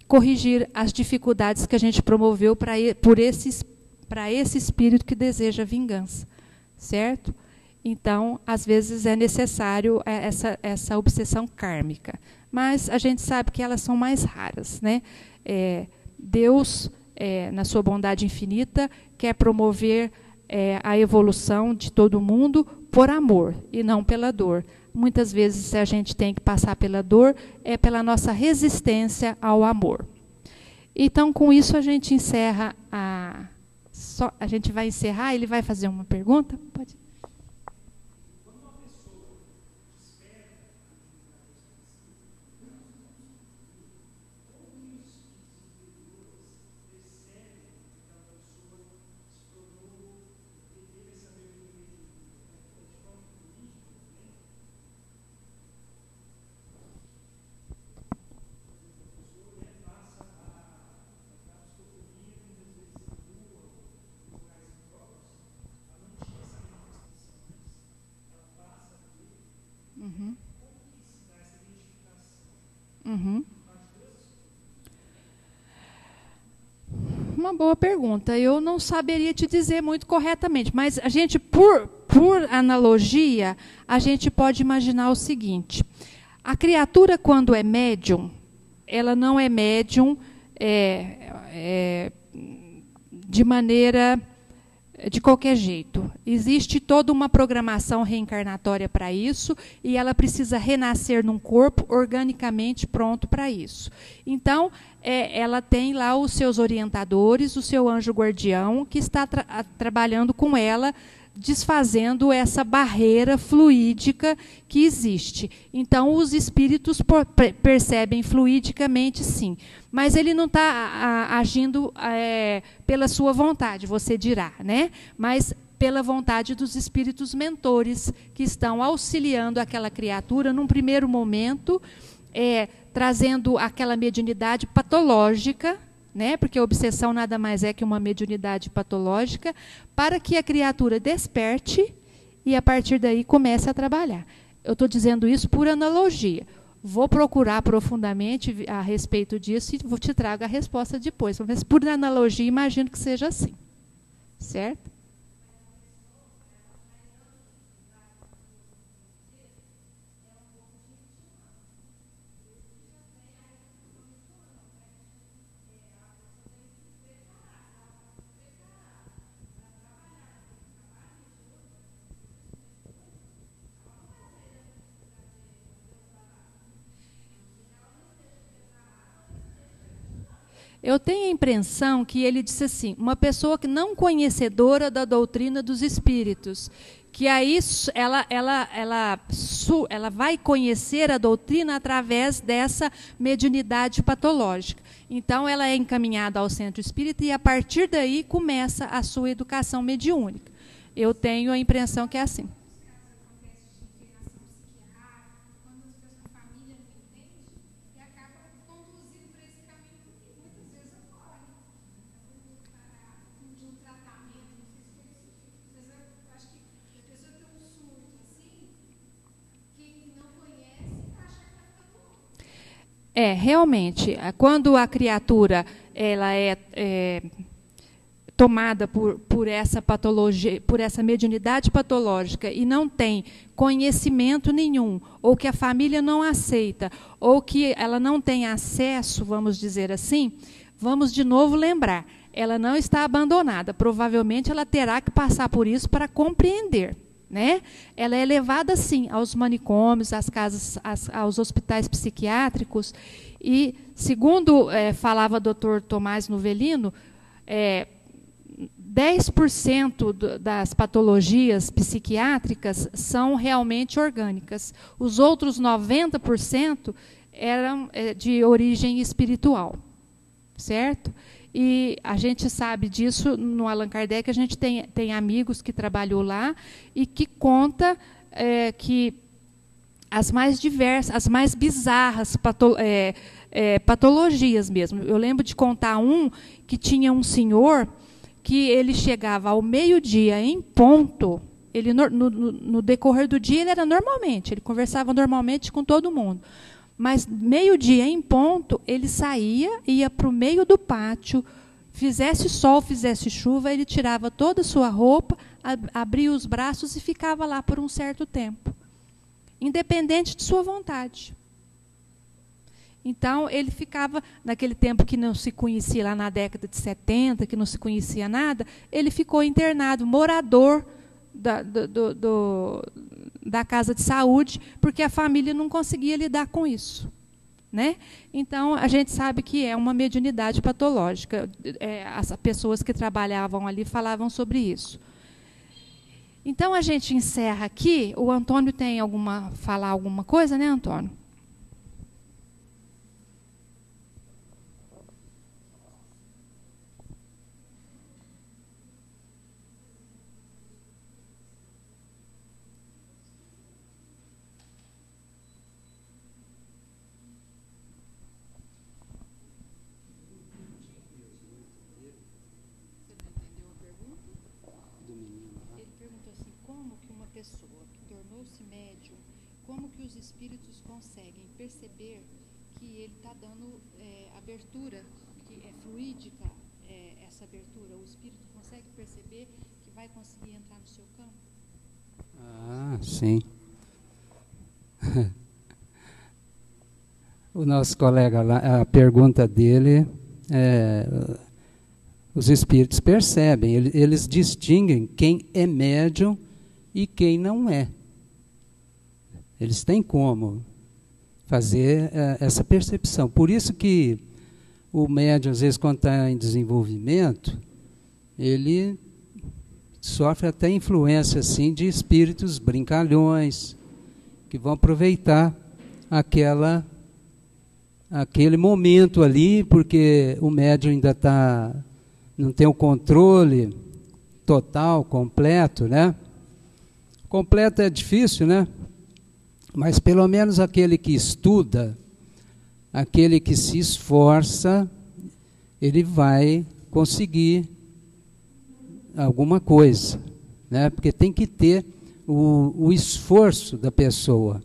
corrigir as dificuldades que a gente promoveu para esse espírito que deseja vingança, certo? Então, às vezes é necessário essa obsessão kármica, mas a gente sabe que elas são mais raras, né? Deus, na sua bondade infinita, quer promover a evolução de todo mundo por amor e não pela dor. Muitas vezes a gente tem que passar pela dor, pela nossa resistência ao amor. Então, com isso a gente encerra a gente vai encerrar. Ele vai fazer uma pergunta? Pode. Uhum. Uhum. Uma boa pergunta. Eu não saberia te dizer muito corretamente, mas a gente, por analogia, a gente pode imaginar o seguinte: a criatura, quando é médium, ela não é médium de maneira de qualquer jeito. Existe toda uma programação reencarnatória para isso, e ela precisa renascer num corpo organicamente pronto para isso. Então, ela tem lá os seus orientadores, o seu anjo guardião, que está trabalhando com ela, desfazendo essa barreira fluídica que existe. Então, os espíritos percebem fluidicamente, sim. Mas ele não está agindo pela sua vontade, você dirá, né? Mas pela vontade dos espíritos mentores, que estão auxiliando aquela criatura num primeiro momento, trazendo aquela mediunidade patológica, né? Porque a obsessão nada mais é que uma mediunidade patológica, para que a criatura desperte e, a partir daí, comece a trabalhar. Eu estou dizendo isso por analogia. Vou procurar profundamente a respeito disso e te trago a resposta depois. Mas, por analogia, imagino que seja assim. Certo? Eu tenho a impressão que ele disse assim, uma pessoa que não conhecedora da doutrina dos espíritos, que aí ela vai conhecer a doutrina através dessa mediunidade patológica. Então, ela é encaminhada ao centro espírita e, a partir daí, começa a sua educação mediúnica. Eu tenho a impressão que é assim. Realmente, quando a criatura ela é tomada por essa patologia, por essa mediunidade patológica e não tem conhecimento nenhum, ou que a família não aceita, ou que ela não tem acesso, vamos dizer assim, vamos de novo lembrar, ela não está abandonada, provavelmente ela terá que passar por isso para compreender. Né? Ela é levada, sim, aos manicômios, às casas, aos hospitais psiquiátricos, e, segundo falava o Dr. Tomás Nuvelino, 10% das patologias psiquiátricas são realmente orgânicas. Os outros 90% eram de origem espiritual. Certo? E a gente sabe disso no Allan Kardec, a gente tem amigos que trabalhou lá e que conta que as mais diversas, as mais bizarras patologias mesmo. Eu lembro de contar que tinha um senhor que ele chegava ao meio-dia em ponto, ele no decorrer do dia ele era normalmente, ele conversava normalmente com todo mundo. Mas meio-dia em ponto, ele saía, ia para o meio do pátio, fizesse sol, fizesse chuva, ele tirava toda a sua roupa, abria os braços e ficava lá por um certo tempo, independente de sua vontade. Então, ele ficava, naquele tempo que não se conhecia, lá na década de 70, que não se conhecia nada, ele ficou internado, morador da casa de saúde, porque a família não conseguia lidar com isso. Né? Então, a gente sabe que é uma mediunidade patológica. As pessoas que trabalhavam ali falavam sobre isso. Então, a gente encerra aqui. O Antônio tem falar alguma coisa, né, Antônio? Como que uma pessoa que tornou-se médium, como que os espíritos conseguem perceber que ele está dando abertura, que é fluídica essa abertura? O espírito consegue perceber que vai conseguir entrar no seu campo? Ah, sim. O nosso colega lá, a pergunta dele, os espíritos percebem, eles distinguem quem é médium e quem não é. Eles têm como fazer essa percepção. Por isso que o médium, às vezes, quando está em desenvolvimento, ele sofre até influência assim, de espíritos brincalhões, que vão aproveitar aquele momento ali, porque o médium ainda não tem o controle total, completo, né? Completo é difícil, né? Mas pelo menos aquele que estuda, aquele que se esforça, ele vai conseguir alguma coisa, né? Porque tem que ter o esforço da pessoa.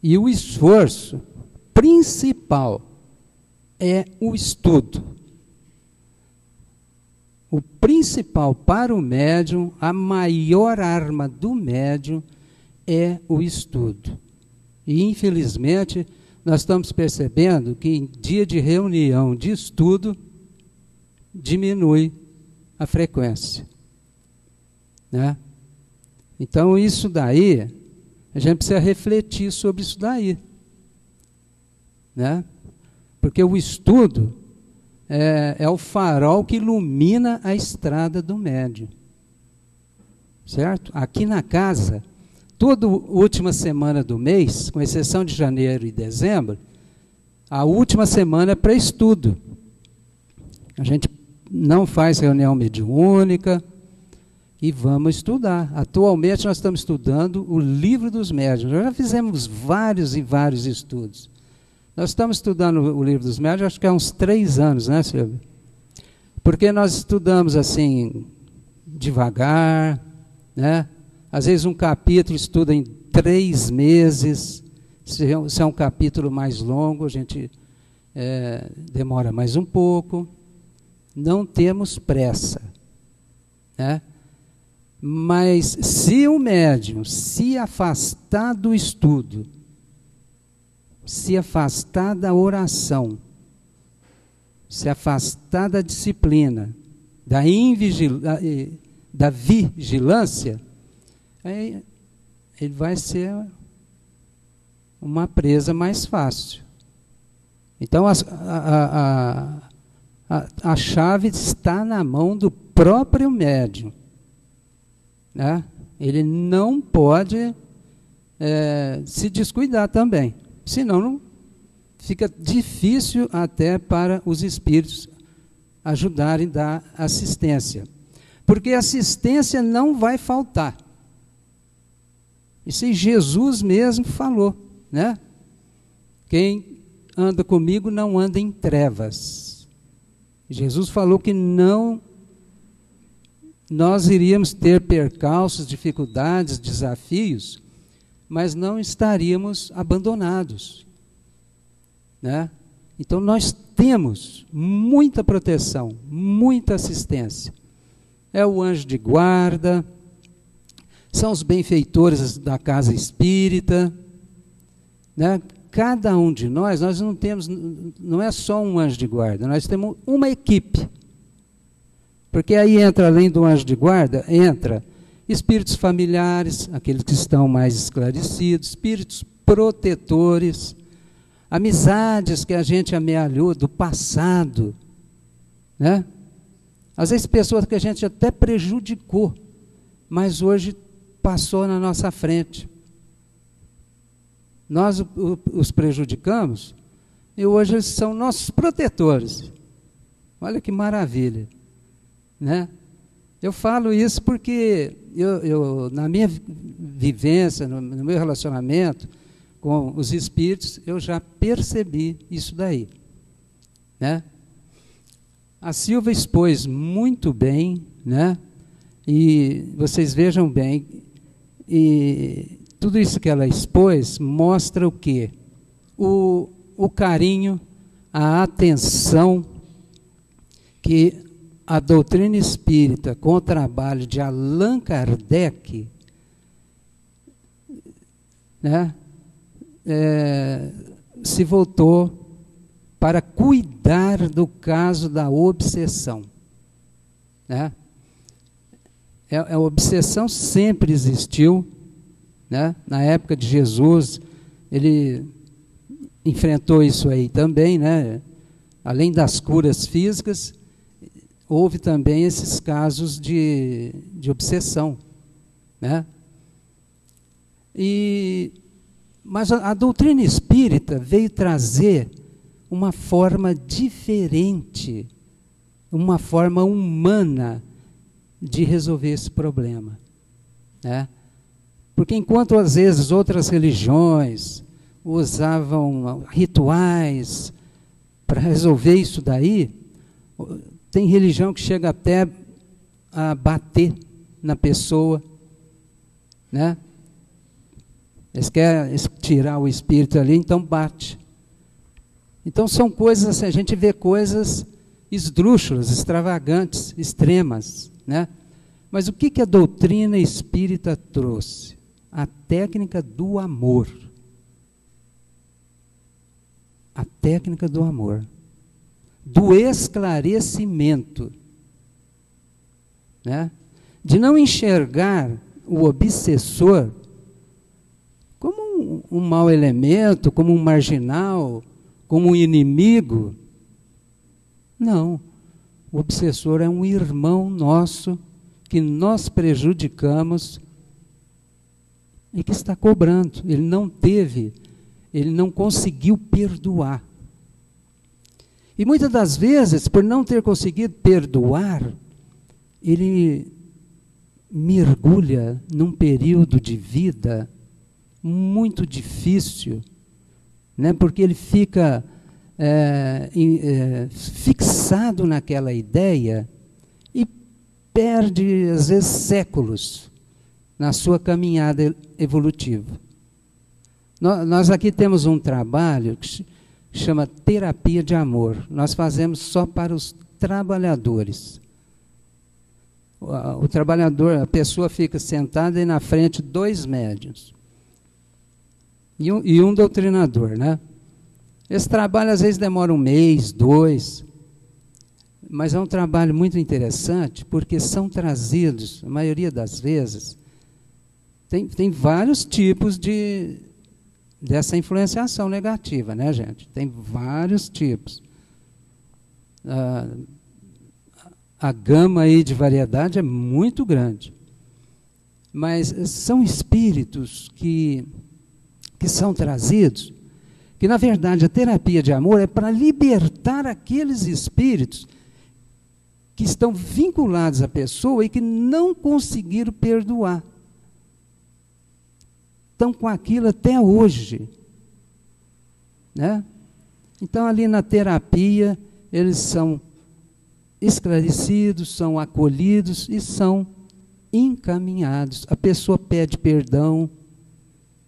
E o esforço principal é o estudo. O principal para o médium, a maior arma do médium é o estudo. E, infelizmente, nós estamos percebendo que em dia de reunião de estudo, diminui a frequência, né? Então, isso daí, a gente precisa refletir sobre isso daí, né? Porque o estudo é o farol que ilumina a estrada do médium, certo? Aqui na casa, toda última semana do mês, com exceção de janeiro e dezembro, a última semana é para estudo. A gente não faz reunião mediúnica e vamos estudar. Atualmente nós estamos estudando o Livro dos Médiuns. Nós já fizemos vários e vários estudos. Nós estamos estudando o Livro dos Médiuns, acho que há uns 3 anos, né, Silvia? Porque nós estudamos assim, devagar, né? Às vezes um capítulo estuda em 3 meses. Se é um capítulo mais longo, a gente demora mais um pouco. Não temos pressa, né? Mas se o médium se afastar do estudo, se afastar da oração, se afastar da disciplina, da vigilância, aí ele vai ser uma presa mais fácil. Então a chave está na mão do próprio médium, né? Ele não pode se descuidar também, senão não fica difícil até para os espíritos ajudarem a dar assistência. Porque assistência não vai faltar. Isso aí Jesus mesmo falou, né? Quem anda comigo não anda em trevas. Jesus falou que nós iríamos ter percalços, dificuldades, desafios, mas não estaríamos abandonados, né? Então nós temos muita proteção, muita assistência. É o anjo de guarda, são os benfeitores da casa espírita, né? Cada um de nós não temos, não é só um anjo de guarda, nós temos uma equipe. Porque aí entra, além do anjo de guarda, entra espíritos familiares, aqueles que estão mais esclarecidos, espíritos protetores, amizades que a gente amealhou do passado, né? Às vezes pessoas que a gente até prejudicou, mas hoje passou na nossa frente. Nós os prejudicamos e hoje eles são nossos protetores. Olha que maravilha, né? Eu falo isso porque eu na minha vivência, no meu relacionamento com os espíritos, eu já percebi isso daí, né? A Silvia expôs muito bem, né? E vocês vejam bem, e tudo isso que ela expôs mostra o quê? O carinho, a atenção que a doutrina espírita, com o trabalho de Allan Kardec, né, se voltou para cuidar do caso da obsessão. Né? A obsessão sempre existiu. Né? Na época de Jesus, ele enfrentou isso aí também, né? Além das curas físicas, houve também esses casos de obsessão. Né? Mas a doutrina espírita veio trazer uma forma diferente, uma forma humana de resolver esse problema. Né? Porque enquanto às vezes outras religiões usavam rituais para resolver isso daí, tem religião que chega até a bater na pessoa, né? Eles querem tirar o espírito ali, então bate. Então são coisas assim, a gente vê coisas esdrúxulas, extravagantes, extremas, né? Mas o que a doutrina espírita trouxe? A técnica do amor. A técnica do amor. Do esclarecimento. Né? De não enxergar o obsessor como um mau elemento, como um marginal, como um inimigo. Não. O obsessor é um irmão nosso que nós prejudicamos e que está cobrando. Ele não conseguiu perdoar. E muitas das vezes, por não ter conseguido perdoar, ele mergulha num período de vida muito difícil, né? Porque ele fica fixado naquela ideia e perde, às vezes, séculos na sua caminhada evolutiva. Nós aqui temos um trabalho que chama terapia de amor. Nós fazemos só para os trabalhadores. O trabalhador, a pessoa fica sentada e na frente 2 médiuns. E um doutrinador, né? Esse trabalho às vezes demora 1 mês, 2, mas é um trabalho muito interessante porque são trazidos, a maioria das vezes, tem vários tipos dessa influenciação negativa, né, gente? Tem vários tipos. A gama aí de variedade é muito grande. Mas são espíritos que são trazidos, que na verdade a terapia de amor é para libertar aqueles espíritos que estão vinculados à pessoa e que não conseguiram perdoar. Estão com aquilo até hoje. Né? Então, ali na terapia, eles são esclarecidos, são acolhidos e são encaminhados. A pessoa pede perdão,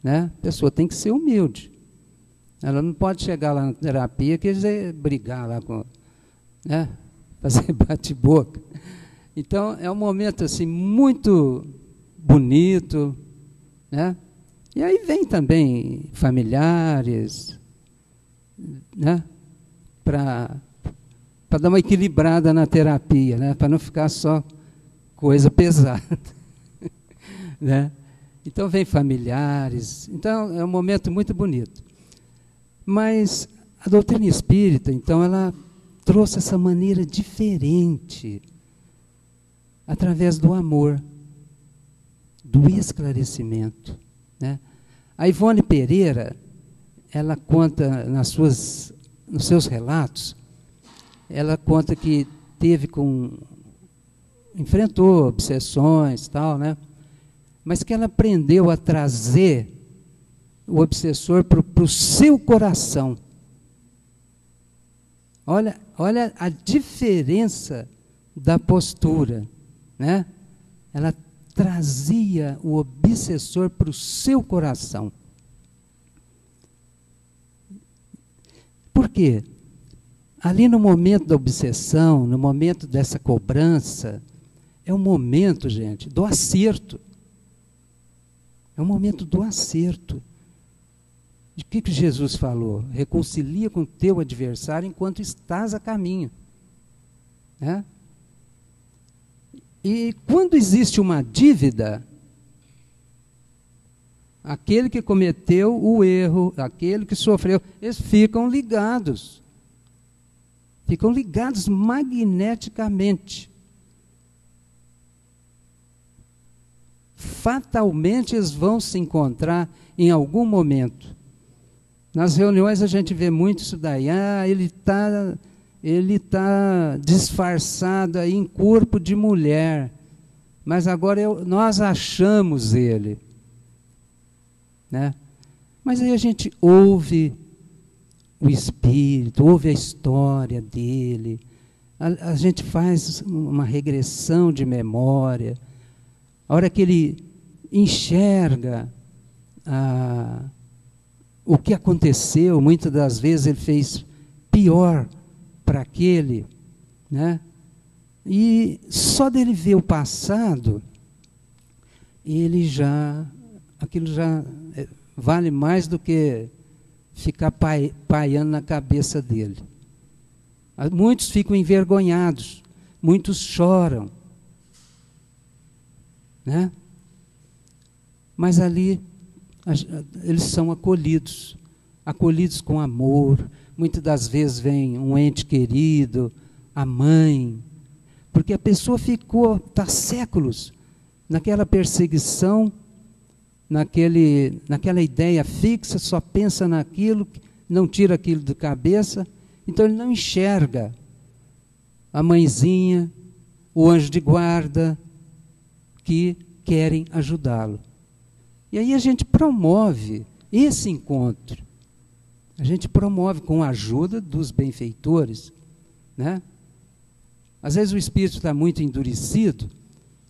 né? A pessoa tem que ser humilde. Ela não pode chegar lá na terapia e querer brigar lá com, né? Fazer bate-boca. Então, é um momento assim muito bonito, né? E aí vem também familiares, né? Para dar uma equilibrada na terapia, né? Para não ficar só coisa pesada. Né? Então vem familiares, então é um momento muito bonito. Mas a doutrina espírita, então, ela trouxe essa maneira diferente, através do amor, do esclarecimento. Né? A Ivone Pereira, ela conta nos seus relatos, ela conta que enfrentou obsessões, tal, né? Mas que ela aprendeu a trazer o obsessor para o seu coração. Olha a diferença da postura, né? Ela trazia o obsessor para o seu coração. Por quê? Ali no momento da obsessão, no momento dessa cobrança, é o momento, gente, do acerto. É o momento do acerto. De que Jesus falou? Reconcilia com o teu adversário enquanto estás a caminho. Né? E quando existe uma dívida, aquele que cometeu o erro, aquele que sofreu, eles ficam ligados. Ficam ligados magneticamente. Fatalmente eles vão se encontrar em algum momento. Nas reuniões a gente vê muito isso daí. Ele tá disfarçado aí em corpo de mulher, mas agora nós achamos ele. Né? Mas aí a gente ouve o espírito, ouve a história dele, a gente faz uma regressão de memória. A hora que ele enxerga o que aconteceu, muitas das vezes ele fez pior para aquele, né? E só dele ver o passado, aquilo já vale mais do que ficar paiando na cabeça dele. Muitos ficam envergonhados, muitos choram, né? Mas ali eles são acolhidos com amor. Muitas das vezes vem um ente querido, a mãe, porque a pessoa está séculos naquela perseguição, naquela ideia fixa, só pensa naquilo, não tira aquilo da cabeça, então ele não enxerga a mãezinha, o anjo de guarda, que querem ajudá-lo. E aí a gente promove esse encontro. A gente promove com a ajuda dos benfeitores, né? Às vezes o espírito está muito endurecido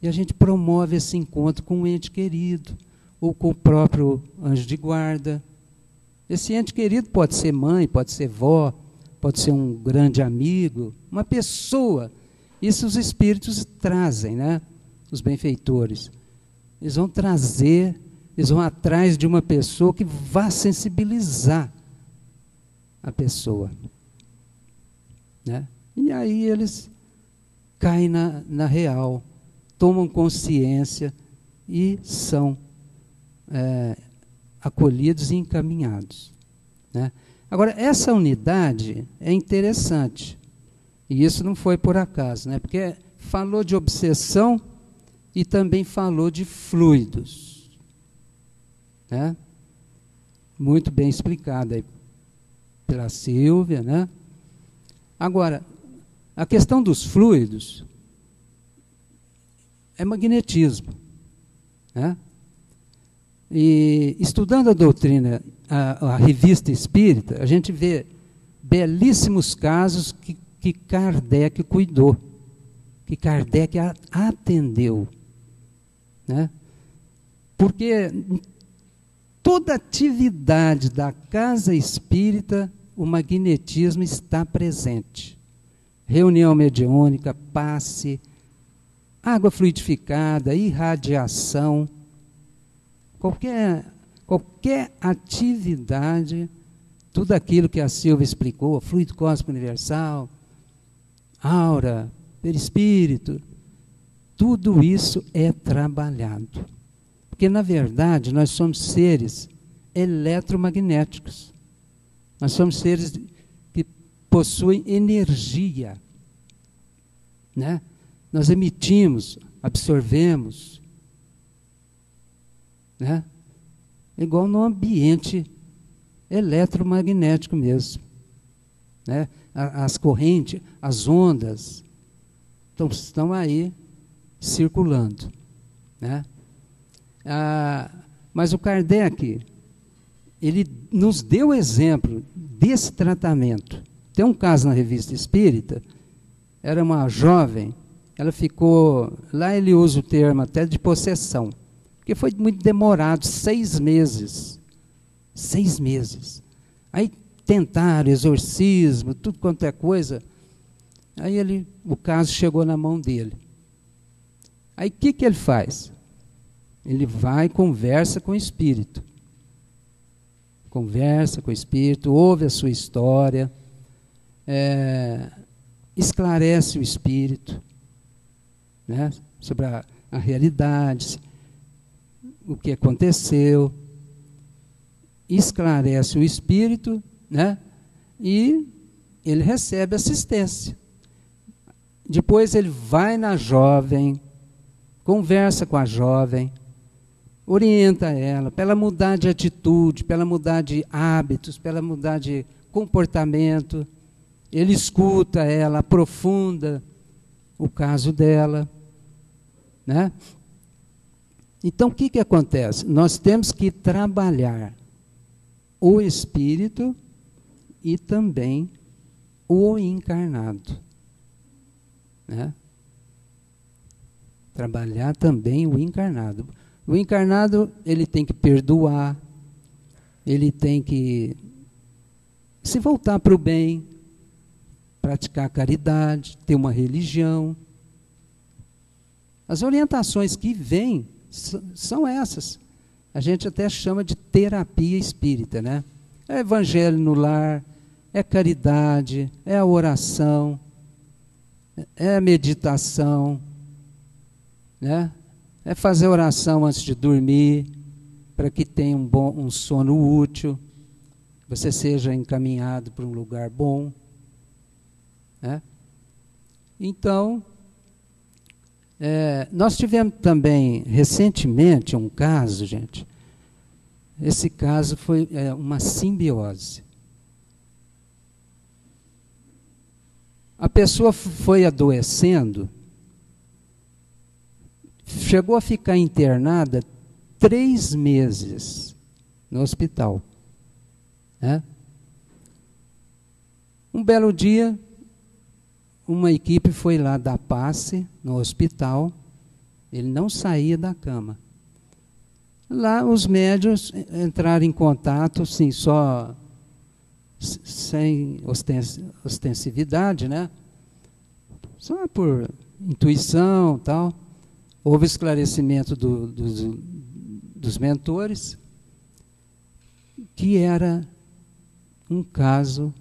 e a gente promove esse encontro com um ente querido ou com o próprio anjo de guarda. Esse ente querido pode ser mãe, pode ser vó, pode ser um grande amigo, uma pessoa. Isso os espíritos trazem, né? Os benfeitores. Eles vão trazer, eles vão atrás de uma pessoa que vá sensibilizar a pessoa. Né? E aí eles caem na real, tomam consciência e são acolhidos e encaminhados. Né? Agora, essa unidade é interessante, e isso não foi por acaso, né? Porque falou de obsessão e também falou de fluidos. Né? Muito bem explicado aí pela Silvia, né? Agora, a questão dos fluidos é magnetismo, né? E estudando a doutrina, a revista espírita, a gente vê belíssimos casos que Kardec cuidou, que Kardec atendeu, né? Porque toda atividade da casa espírita, o magnetismo está presente. Reunião mediúnica, passe, água fluidificada, irradiação, qualquer atividade, tudo aquilo que a Silvia explicou, fluido cósmico universal, aura, perispírito, tudo isso é trabalhado. Porque, na verdade, nós somos seres eletromagnéticos. Nós somos seres que possuem energia. Né? Nós emitimos, absorvemos. Né? Igual no ambiente eletromagnético mesmo. Né? As correntes, as ondas, estão aí circulando. Né? Mas o Kardec, ele nos deu exemplo desse tratamento. Tem um caso na revista espírita, era uma jovem ela ficou, lá ele usa o termo até de possessão, porque foi muito demorado, 6 meses. 6 meses. Aí tentaram exorcismo, tudo quanto é coisa. Aí o caso chegou na mão dele. Aí o que ele faz? Ele vai e conversa com o espírito. Conversa com o espírito, ouve a sua história, esclarece o espírito, né, sobre a realidade, o que aconteceu, esclarece o espírito, né, e ele recebe assistência. Depois ele vai na jovem, conversa com a jovem, orienta ela, para ela mudar de atitude, para ela mudar de hábitos, para ela mudar de comportamento. Ele escuta ela, aprofunda o caso dela, né? Então, o que acontece? Nós temos que trabalhar o espírito e também o encarnado, né? Trabalhar também o encarnado. O encarnado, ele tem que perdoar, ele tem que se voltar para o bem, praticar caridade, ter uma religião. As orientações que vêm são essas. A gente até chama de terapia espírita, né? É evangelho no lar, é caridade, é a oração, é a meditação, né? É fazer oração antes de dormir, para que tenha um sono útil, você seja encaminhado para um lugar bom, né? Então, nós tivemos também, recentemente, um caso, gente. Esse caso foi uma simbiose. A pessoa foi adoecendo, chegou a ficar internada 3 meses no hospital, né? Um belo dia, uma equipe foi lá dar passe no hospital, ele não saía da cama. Lá os médios entraram em contato, assim, só sem ostensividade, né? Só por intuição, tal. Houve esclarecimento dos mentores, que era um caso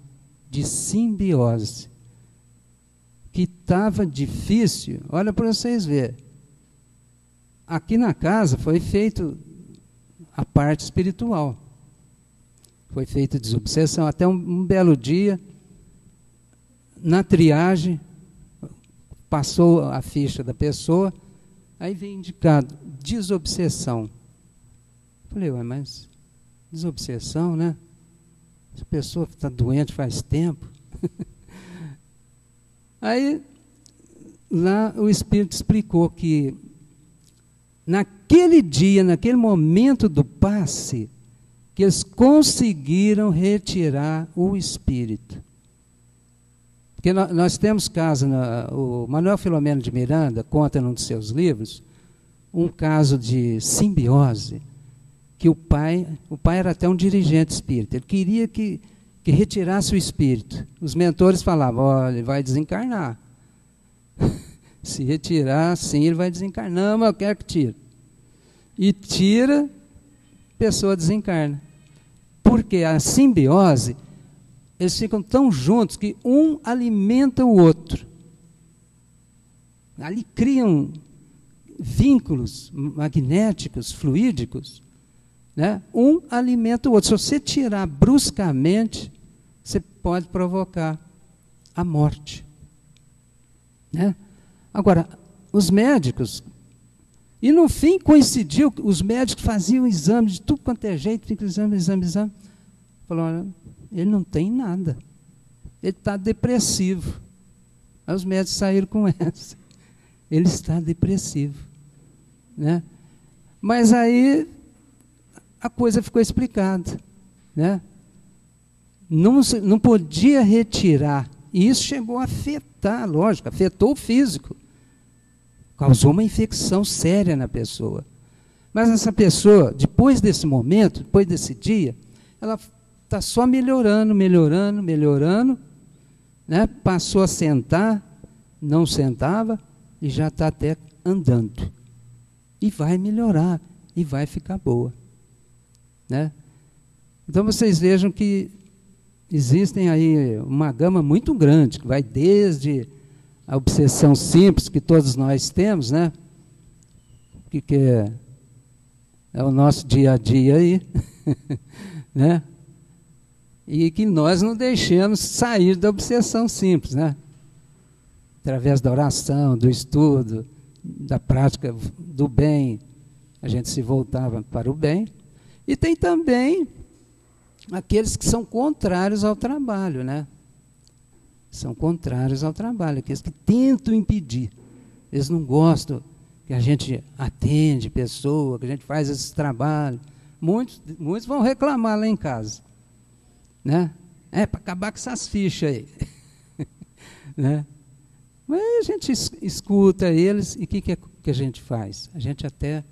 de simbiose, que estava difícil. Olha para vocês verem. Aqui na casa foi feito a parte espiritual. Foi feita desobsessão. Até um belo dia, na triagem, passou a ficha da pessoa, aí vem indicado desobsessão. Falei, ué, mas desobsessão, né? Essa pessoa está doente faz tempo. Aí, lá o Espírito explicou que naquele dia, naquele momento do passe, que eles conseguiram retirar o espírito. Porque nós temos caso, o Manuel Filomeno de Miranda conta num dos seus livros, um caso de simbiose, que o pai era até um dirigente espírita, ele queria que retirasse o espírito. Os mentores falavam, olha, ele vai desencarnar. Se retirar, sim, ele vai desencarnar. Não, mas eu quero que tire. E tira, a pessoa desencarna. Porque a simbiose, eles ficam tão juntos que um alimenta o outro. Ali criam vínculos magnéticos, fluídicos, né? Um alimenta o outro. Se você tirar bruscamente, você pode provocar a morte, né? Agora, os médicos, e no fim coincidiu, os médicos faziam exames de tudo quanto é jeito, fica exame. Falaram, ele não tem nada, ele está depressivo. Aí os médicos saíram com essa, ele está depressivo, né? Mas aí a coisa ficou explicada, né? Não podia retirar, e isso chegou a afetar, lógico, afetou o físico, causou uma infecção séria na pessoa. Mas essa pessoa, depois desse momento, depois desse dia, ela está só melhorando, melhorando, melhorando, né? Passou a sentar, não sentava, e já está até andando. E vai melhorar, e vai ficar boa. Né? Então vocês vejam que existem aí uma gama muito grande, que vai desde a obsessão simples que todos nós temos, né? Que é o nosso dia a dia aí, né? E que nós não deixemos sair da obsessão simples, né? Através da oração, do estudo, da prática do bem, a gente se voltava para o bem. E tem também aqueles que são contrários ao trabalho, né? São contrários ao trabalho, aqueles que tentam impedir. Eles não gostam que a gente atende pessoa, que a gente faz esse trabalho. Muitos vão reclamar lá em casa. Né? Para acabar com essas fichas aí. Né? Mas a gente escuta eles e o que a gente faz? A gente até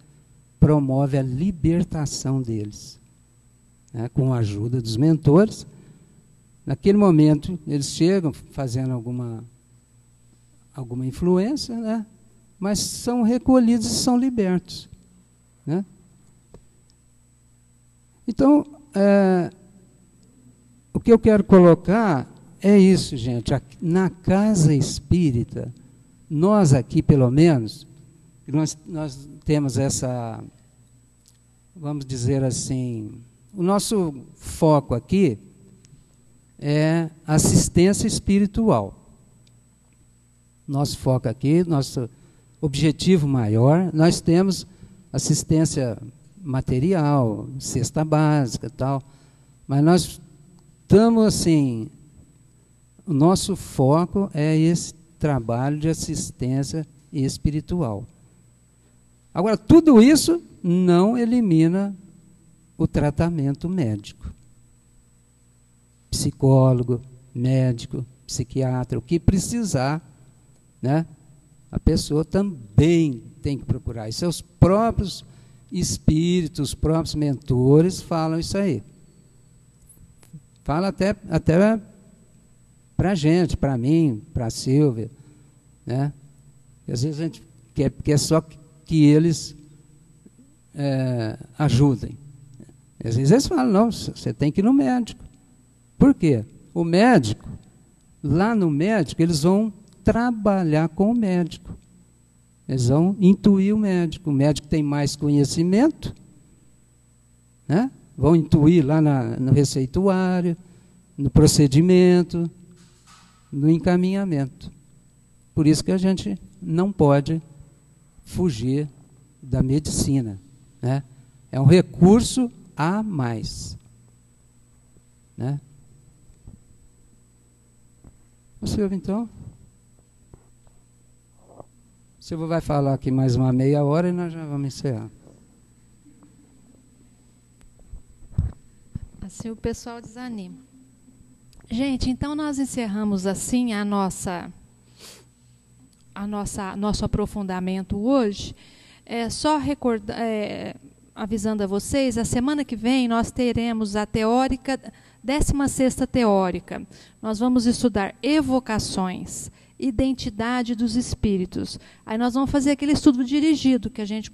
promove a libertação deles, né? Com a ajuda dos mentores. Naquele momento, eles chegam fazendo alguma influência, né? Mas são recolhidos e são libertos. Né? Então, o que eu quero colocar é isso, gente. Na casa espírita, nós aqui, pelo menos, nós temos essa, vamos dizer assim, o nosso foco aqui é assistência espiritual. Nosso foco aqui, nosso objetivo maior, nós temos assistência material, cesta básica e tal, mas nós estamos assim, o nosso foco é esse trabalho de assistência espiritual. Agora, tudo isso não elimina o tratamento médico. Psicólogo, médico, psiquiatra, o que precisar, né? A pessoa também tem que procurar. E seus próprios espíritos, os próprios mentores falam isso aí. Fala até para a gente, para mim, para a Silvia. Né? E às vezes a gente quer só que eles ajudem. E às vezes eles falam, não, você tem que ir no médico. Por quê? O médico, lá no médico, eles vão trabalhar com o médico. Eles vão intuir o médico. O médico tem mais conhecimento, né? Vão intuir lá no receituário, no procedimento, no encaminhamento. Por isso que a gente não pode fugir da medicina. Né? É um recurso a mais. Né? O Silvio, então? O Silvio vai falar aqui mais uma meia hora e nós já vamos encerrar. Assim o pessoal desanima. Gente, então nós encerramos assim nosso aprofundamento hoje. Só avisando a vocês, a semana que vem nós teremos a teórica, 16ª teórica. Nós vamos estudar evocações, identidade dos espíritos. Aí nós vamos fazer aquele estudo dirigido que a gente